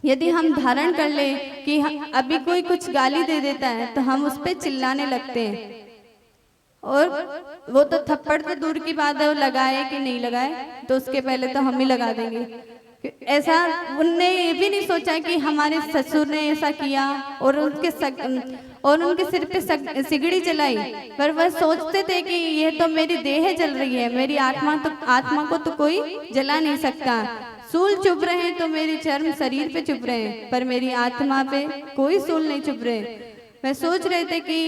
S3: यदि हम धारण कर ले कि अभी कोई कुछ गाली दे देता है तो हम उस पर चिल्लाने लगते हैं, और वो तो थप्पड़ तो दूर की बात है, वो लगाए कि नहीं लगाए, तो उसके पहले तो हम ही लगा देंगे। ऐसा उनने ये भी नहीं सोचा कि हमारे ससुर ने ऐसा किया और उनके सिर पे सिगड़ी जलाई, पर वह सोचते थे कि ये तो मेरी देह जल रही है, मेरी आत्मा को तो कोई जला नहीं सकता। सूल चुभ रहे हैं तो मेरे चर्म शरीर पे चुभ रहे हैं, पर मेरी आत्मा पे कोई सूल नहीं चुभ रहे। मैं सोच रहे थे कि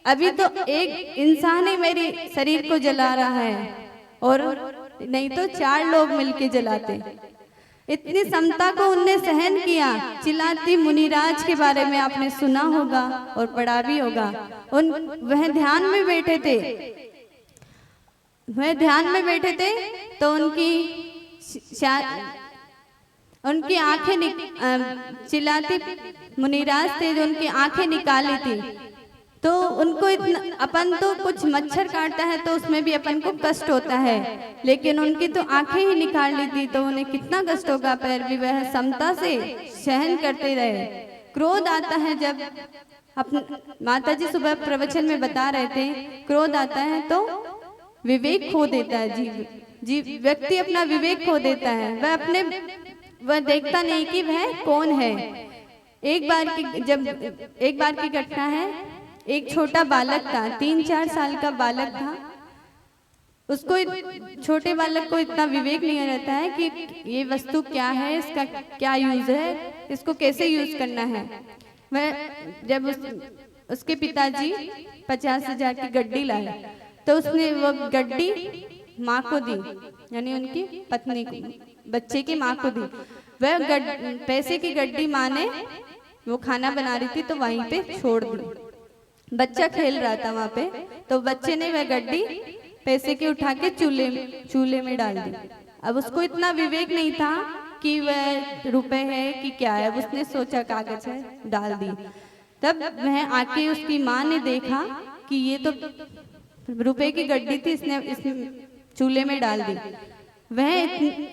S3: अभी तो एक इंसान ही मेरी शरीर को जला रहा है और नहीं तो 4 लोग मिलके जलाते। इतनी समता को उनने सहन किया। चिलाती मुनिराज के बारे में आपने सुना होगा और पढ़ा भी होगा। वह ध्यान में बैठे थे, तो उनकी आंखें चिल्लाती मुनिराज थे जो उनकी आंखें निकाली थी, तो उनको इतना, अपन तो कुछ मच्छर काटता है तो उसमें भी अपन को कष्ट होता है, लेकिन उनकी तो आंखें ही निकाल ली थी तो उन्हें कितना कष्ट होगा, पर भी वह समता से सहन करते रहे। क्रोध आता है जब, माता जी सुबह प्रवचन में बता रहे थे, क्रोध आता है तो विवेक खो देता है जीव व्यक्ति अपना विवेक खो देता है। वह देखता नहीं कि वह कौन है। एक बार की घटना है, एक छोटा बालक था, 3-4 साल का बालक था। उसको छोटे बालक को इतना विवेक नहीं रहता है कि ये वस्तु क्या है, इसका क्या यूज है, इसको कैसे यूज करना है। वह जब उसके पिताजी 50,000 की गड्डी लाए तो उसने वो गड्डी माँ को दी, यानी उनकी पत्नी को, बच्चे की माँ को दी। वह पैसे की गड्डी माँ ने, वो खाना बना रही थी तो वहीं पे छोड़ दी। बच्चा खेल रहा था वहां पे, तो बच्चे ने वह गड्डी पैसे की उठा के चूल्हे में डाल दी। अब उसको इतना विवेक नहीं था कि वह रुपए है कि क्या है, उसने सोचा कागज है, डाल दी। तब वह आके उसकी माँ ने देखा कि ये तो रुपए की गड्डी थी, इसने चूल्हे में डाल दी। वह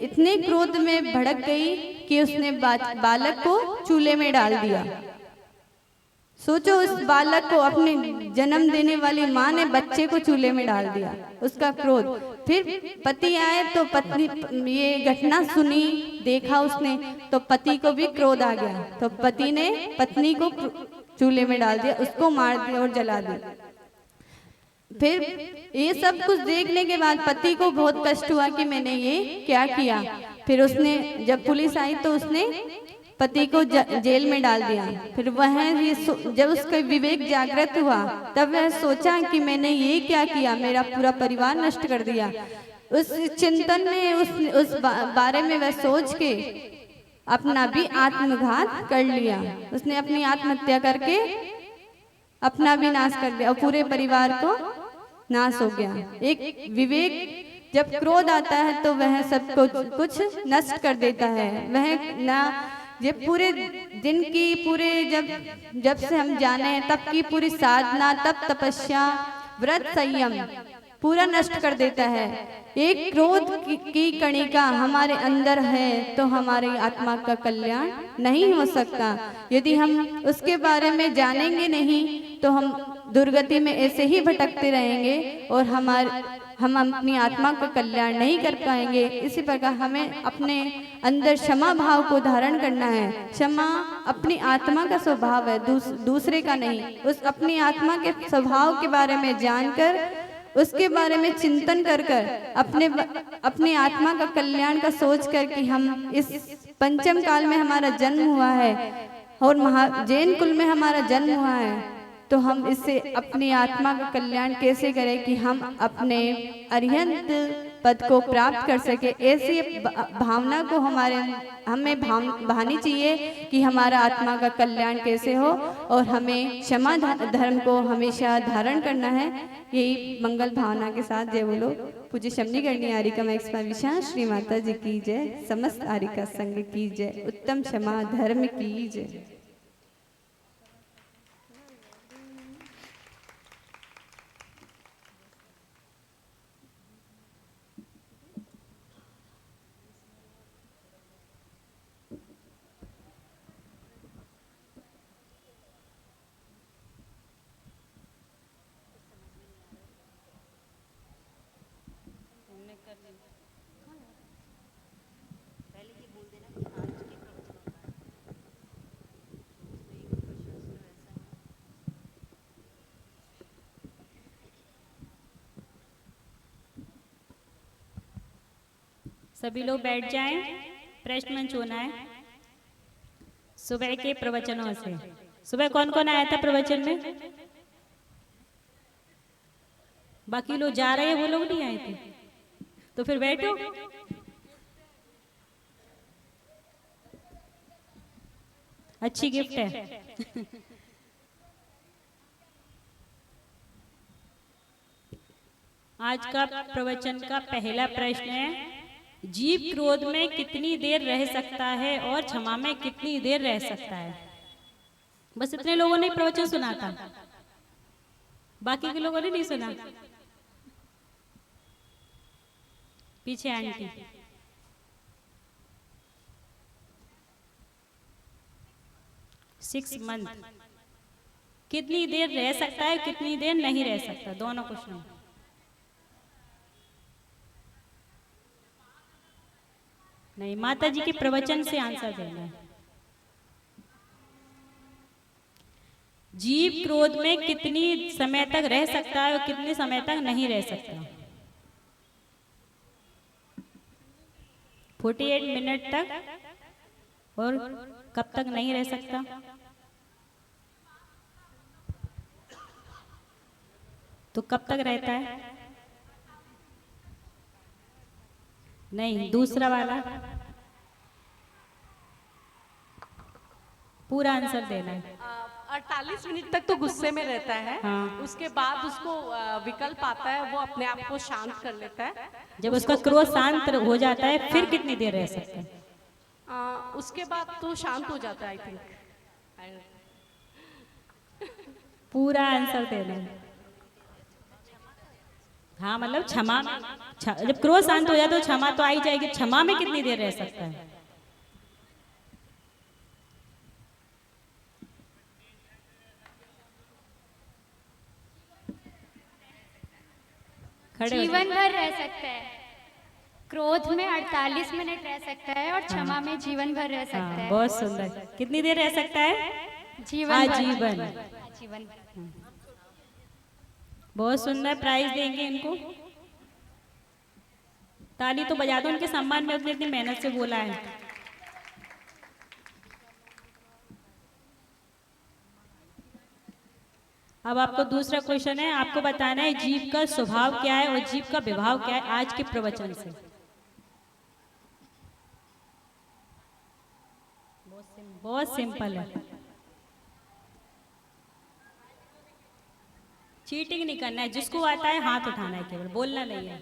S3: इतने क्रोध में भड़क गई कि उसने बालक को चूल्हे में डाल दिया। सोचो, उस बालक को, अपने जन्म देने वाली माँ ने बच्चे को चूल्हे में डाल दिया, उसका क्रोध। फिर पति आए तो पत्नी ये घटना सुनी, देखा उसने, तो पति को भी क्रोध आ गया, तो पति ने पत्नी को चूल्हे में डाल दिया, उसको मार दिया और जला दिया। फिर ये सब कुछ देखने के बाद पति को बहुत कष्ट हुआ कि मैंने ये क्या किया। फिर उसने, जब पुलिस आई तो उसने पति को जेल में डाल दिया। फिर वह जब उसका विवेक जागृत हुआ तब वह सोचा कि मैंने ये क्या किया, मेरा पूरा परिवार नष्ट कर दिया। उस चिंतन में, उस बारे में वह सोच के अपना भी आत्मघात कर लिया। उसने अपनी आत्महत्या करके अपना भी नाश कर दिया और पूरे परिवार को नाश हो गया। एक विवेक, जब क्रोध आता है तो वह सब कुछ नष्ट कर देता है। वह ना, ये पूरे दिन की, पूरे जब से हम जाने हैं तब की पूरी साधना, तप तपस्या, व्रत, संयम पूरा नष्ट कर देता है। एक क्रोध की कणिका हमारे अंदर है तो हमारी आत्मा का कल्याण नहीं हो सकता। यदि हम उसके बारे में जानेंगे नहीं तो हम दुर्गति में ऐसे ही भटकते रहेंगे और हम अपनी आत्मा का कल्याण नहीं कर पाएंगे। इसी प्रकार हमें अपने अंदर क्षमा भाव को धारण करना है। क्षमा अपनी आत्मा का स्वभाव है, दूसरे का नहीं। उस अपनी आत्मा के स्वभाव के बारे में जानकर, उसके बारे में चिंतन कर अपने आत्मा का कल्याण का सोच कर कि हम इस पंचम काल में हमारा जन्म हुआ है और जैन कुल में हमारा जन्म हुआ है, तो हम इससे अपनी आत्मा का कल्याण कैसे करें कि हम अपने अरिहंत पद को प्राप्त कर सके। ऐसी भावना को हमें भानी चाहिए कि हमारा आत्मा का कल्याण कैसे हो, और हमें क्षमा धर्म को हमेशा धारण करना है। यही मंगल भावना के साथ जय बोलो पूज्य शमनी करनी आरिका मैक्स विशाल श्री माता जी की जय, समस्त आरिका संघ की जय, उत्तम क्षमा धर्म की जय।
S1: सभी लोग बैठ जाएं। प्रश्न मंच होना है सुबह के प्रवचनों से। सुबह कौन कौन आया था प्रवचन में? बाकी लोग जा रहे हैं, वो लोग नहीं आए थे, तो फिर बैठो। अच्छी गिफ्ट है। आज का प्रवचन का पहला प्रश्न है, जीव क्रोध में कितनी देर रह सकता है और क्षमा में कितनी देर रह सकता है? बस इतने लोगों ने प्रवचन सुना था, बाकी के लोगों ने नहीं सुना। पीछे आंटी। सिक्स मंथ कितनी देर रह सकता है, कितनी देर नहीं रह सकता? दोनों क्वेश्चन। नहीं, माता जी के प्रवचन से आंसर देना है। जीव क्रोध में कितनी समय तक रह सकता है और कितने समय तक नहीं रह सकता? 48 मिनट तक। और कब तक नहीं रह सकता? तो कब तक रहता है? नहीं, दूसरा वाला पूरा आंसर देना है।
S4: 48 मिनट तक तो गुस्से में रहता है।
S1: हाँ।
S4: उसके बाद उसको विकल्प आता है, वो अपने आप को शांत कर लेता है।
S1: जब उसका क्रोध शांत हो जाता है फिर कितनी देर रह सकता है?
S4: उसके बाद तो शांत हो जाता है, आई थिंक।
S1: पूरा आंसर देना है। हाँ, मतलब क्षमा जब क्रोध शांत हो जाए तो क्षमा तो आई जाएगी। क्षमा में कितनी देर रह सकता है? खड़े हो जाओ।
S5: जीवन भर रह सकता है। क्रोध में 48 मिनट रह सकता है और क्षमा में जीवन भर रह सकता
S1: हाँ,
S5: है।
S1: बहुत सुंदर। कितनी देर रह सकता है?
S5: जीवन भर।
S1: आजीवन।
S5: आजीवन भर।
S1: बहुत सुंदर। प्राइज देंगे इनको। ताली तो बजा दो उनके सम्मान में, उसने इतनी मेहनत से बोला है। अब आपको दूसरा क्वेश्चन है, आपको बताना है जीव का स्वभाव क्या है और जीव का विभाव क्या है आज के प्रवचन से। बहुत सिंपल है। चीटिंग नहीं करना है, जिसको आता है हाथ उठाना है, केवल बोलना नहीं है।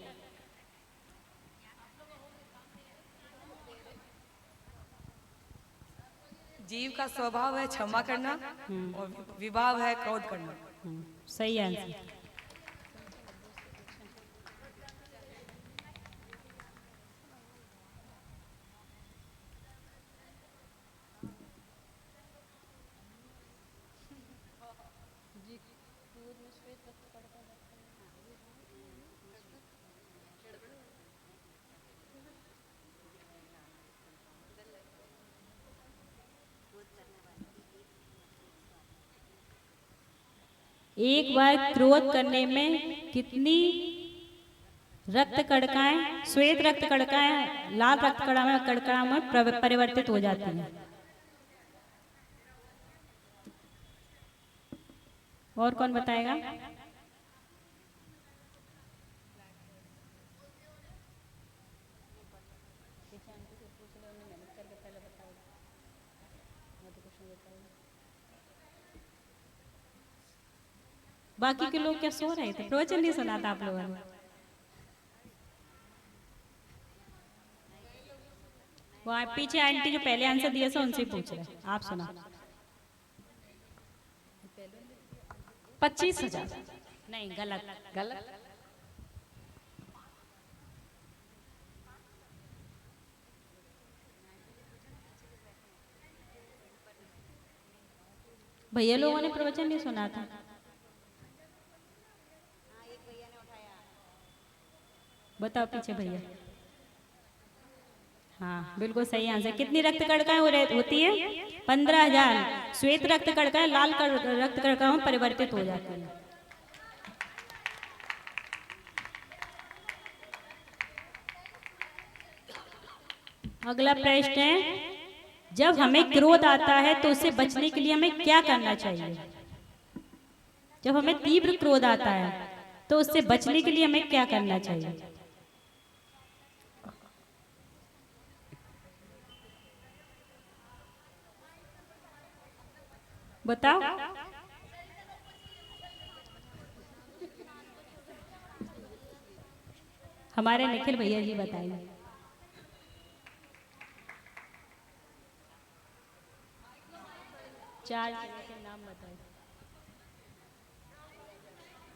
S6: जीव का स्वभाव है क्षमा करना और विभाव है क्रोध करना।
S1: सही आंसर। एक बार क्रोध करने में कितनी रक्त कणिकाएं, श्वेत रक्त कणिकाएं लाल रक्त कणिकाओं में परिवर्तित हो जाती हैं? और कौन बताएगा? बाकी के लोग क्या सो रहे थे? प्रवचन नहीं सुना था आप लोगों ने? वहाँ पीछे आंटी जो पहले आंसर दिया था उनसे पूछ रहे, आप सुना।
S4: 25,000।
S1: नहीं, गलत।
S4: गलत।
S1: भैया लोगों ने प्रवचन नहीं सुना था। बताओ पीछे भैया। हाँ, बिल्कुल सही आंसर। कितनी रक्त कणिकाएं होती है? 15,000 श्वेत रक्त कणिकाएं लाल रक्त कणिकाओं में परिवर्तित हो जाती है। अगला प्रश्न है, जब हमें क्रोध आता है तो उससे बचने के लिए हमें क्या करना चाहिए? जब हमें तीव्र क्रोध आता है तो उससे बचने के लिए हमें क्या करना चाहिए? बताओ। हमारे निखिल भैया जी बताइए। चार जगह के नाम बताइए।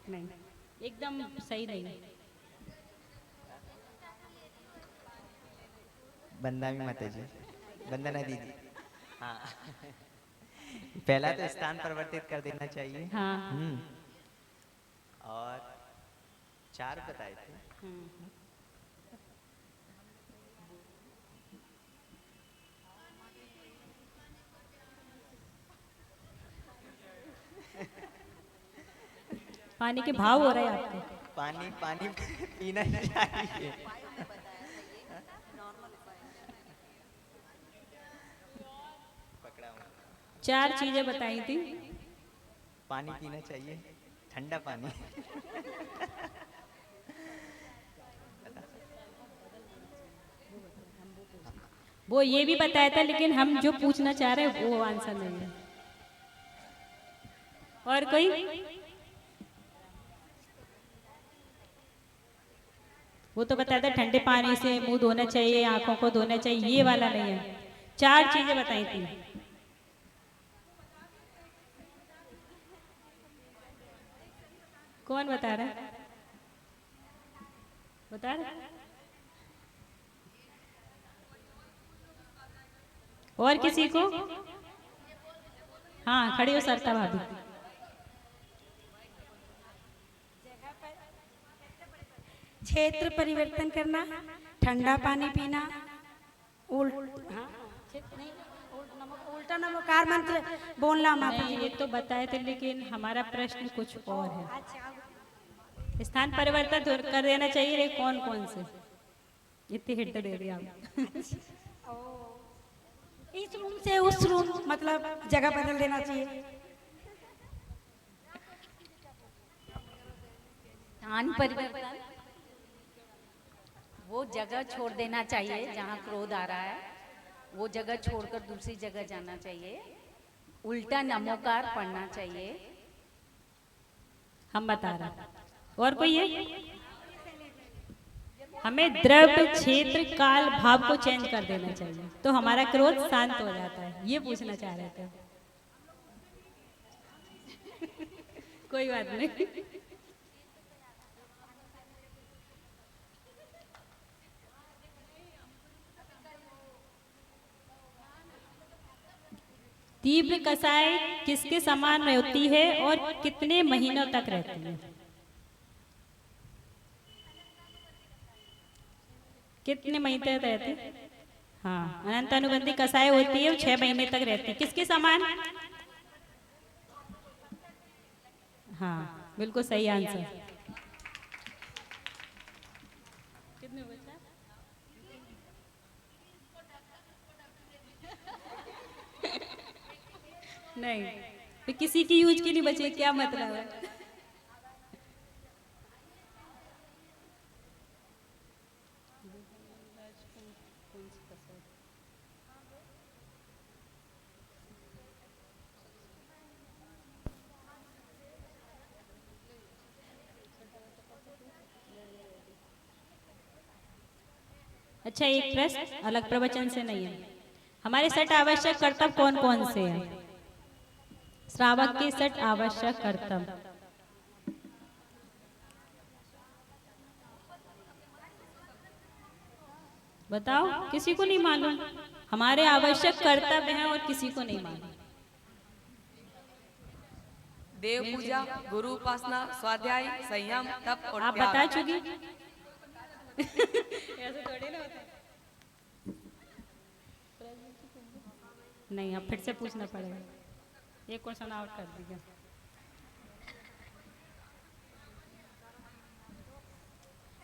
S1: नहीं, एकदम सही नहीं।
S7: वंदना माता जी, वंदना दीदी। हाँ पहला तो स्थान परिवर्तित कर देना चाहिए।
S1: हाँ।
S7: और 4 बताए थे।
S1: पानी के भाव हो रहे हैं आपके।
S7: पानी पानी पीना चाहिए। पकड़ा हूँ।
S1: 4 चीजें बताई थी।
S7: पानी पीना चाहिए, ठंडा पानी।
S1: वो ये भी बताया था, लेकिन हम जो पूछना चाह रहे हैं वो आंसर नहीं है। और कोई? वो तो बताया था ठंडे पानी से मुंह धोना चाहिए, आंखों को धोना चाहिए, ये वाला नहीं है। 4 चीजें बताई थी। कौन बता रहा है? बता रहा? और किसी को? हाँ, खड़ी हो सरता भाभी।
S8: क्षेत्र परिवर्तन करना, ठंडा पानी पीना, उल्टा नमोकार मंत्र बोलना।
S1: नहीं, ये तो बताए थे, लेकिन हमारा प्रश्न कुछ और है। स्थान परिवर्तन कर देना चाहिए, कौन कौन से? इतनी हिट दे दिया आप।
S8: इस रूम से उस रूम, मतलब जगह बदल देना चाहिए।
S9: स्थान परिवर्तन, वो जगह छोड़ देना चाहिए जहाँ क्रोध आ रहा है, वो जगह छोड़कर दूसरी जगह जाना चाहिए। उल्टा नमोकार पढ़ना चाहिए।
S1: हम बता रहे हैं। और कोई है? हमें द्रव्य, क्षेत्र, काल, भाव को चेंज कर देना चाहिए, तो हमारा क्रोध शांत हो जाता है। ये पूछना चाह रहे थे। कोई बात नहीं। तीव्र कसाई किसके समान होती है और कितने महीनों तक रहती है? कितने महीने तक रहती है? हाँ, अनंत अनुबंधी कसाई होती है, 6 महीने तक रहती है। किसके समान? हाँ, बिल्कुल सही आंसर। कितने बचा? नहीं, तो किसी की यूज की नहीं बची, क्या मतलब है? अच्छा, एक प्रश्न अलग प्रवचन से नहीं है। हमारे 6 आवश्यक कर्तव्य कौन कौन से हैं? श्रावक के 6 आवश्यक कर्तव्य बताओ। किसी को नहीं मालूम? हमारे आवश्यक कर्तव्य हैं और किसी को नहीं मालूम।
S6: देव पूजा, गुरु उपासना, स्वाध्याय, संयम, तप और
S1: आप
S6: त्याग।
S1: बता चुकी। ऐसे थोड़ी ना होता। नहीं, अब फिर से पूछना पड़ेगा। एक क्वेश्चन आउट कर दीजिए।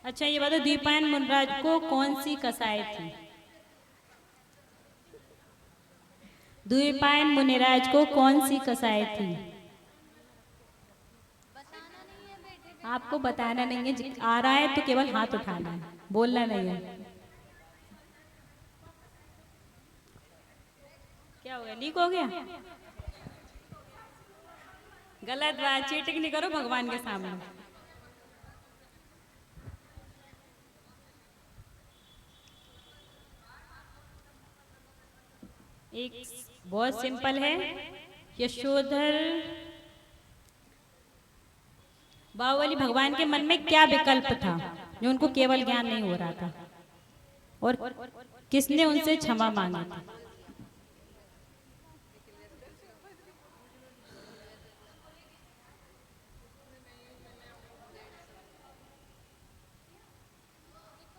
S1: अच्छा, ये बताओ, दीपायन मुनराज को कौन सी कसाई थी? द्विपायन मुनिराज को कौन सी कसाई थी? आपको बताना नहीं है, आ रहा है तो केवल हाथ उठाना है, बोलना नहीं है। क्या हो गया, लीक हो गया? गलत बात, चीटिंग नहीं करो भगवान के सामने। एक बहुत सिंपल है, यशोधर बाहुबली भगवान के मन में क्या विकल्प था जो उनको केवल ज्ञान नहीं हो रहा था, और किसने उनसे क्षमा मांगी थी?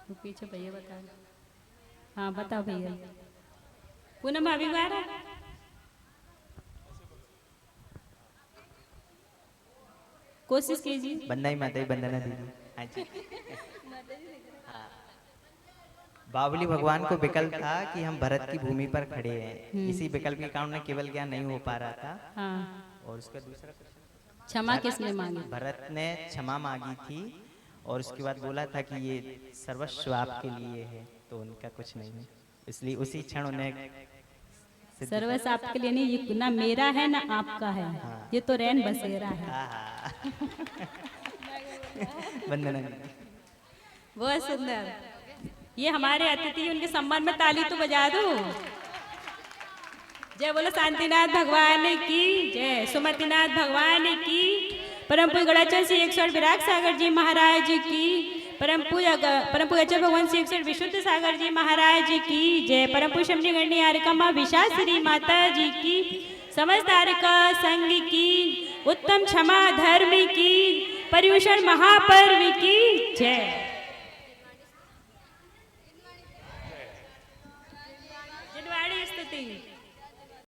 S1: वो पीछे भैया बता। हाँ बताओ भैया। पूनम भाभी को आ रहा है? कोशिश कीजिए।
S7: बंदा ही माता ही बंदना दीदी। हाँ जी। हाँ। बाहुबली भगवान को विकल्प था कि हम भरत की भूमि पर खड़े हैं, इसी विकल्प के कारण केवल ज्ञान नहीं हो पा रहा था।
S1: हाँ।
S7: और उसका दूसरा
S1: क्षमा किसने मांगी?
S7: भरत ने क्षमा मांगी थी, और उसके बाद बोला था कि ये सर्वस्व आपके लिए है, तो उनका कुछ नहीं है, इसलिए उसी क्षण उन्हें
S1: सर्वस्व आपके लिए नहीं, ये ना मेरा है ना आपका है।
S7: हाँ।
S1: ये तो रैन बसेरा है।
S7: वंदना।
S1: बहुत सुंदर। ये हमारे अतिथि, उनके सम्मान में ताली तो बजा दो। जय बोलो शांतिनाथ भगवान की जय, सुमतिनाथ भगवान की, परम पूज्य गणाचार्य श्री 108 विराग सागर जी महाराज की, परम पूज्य आचार्य भगवान श्री 108 विशुद्ध सागर जी महाराज की जय, परम पूज्य शमनी गण्य आर्यका विशाश्री माता जी की, समस्त आर्यका संघ की, उत्तम क्षमा धर्म की, पर्युषण महापर्व की जय। जिनवाड़ी स्तुति।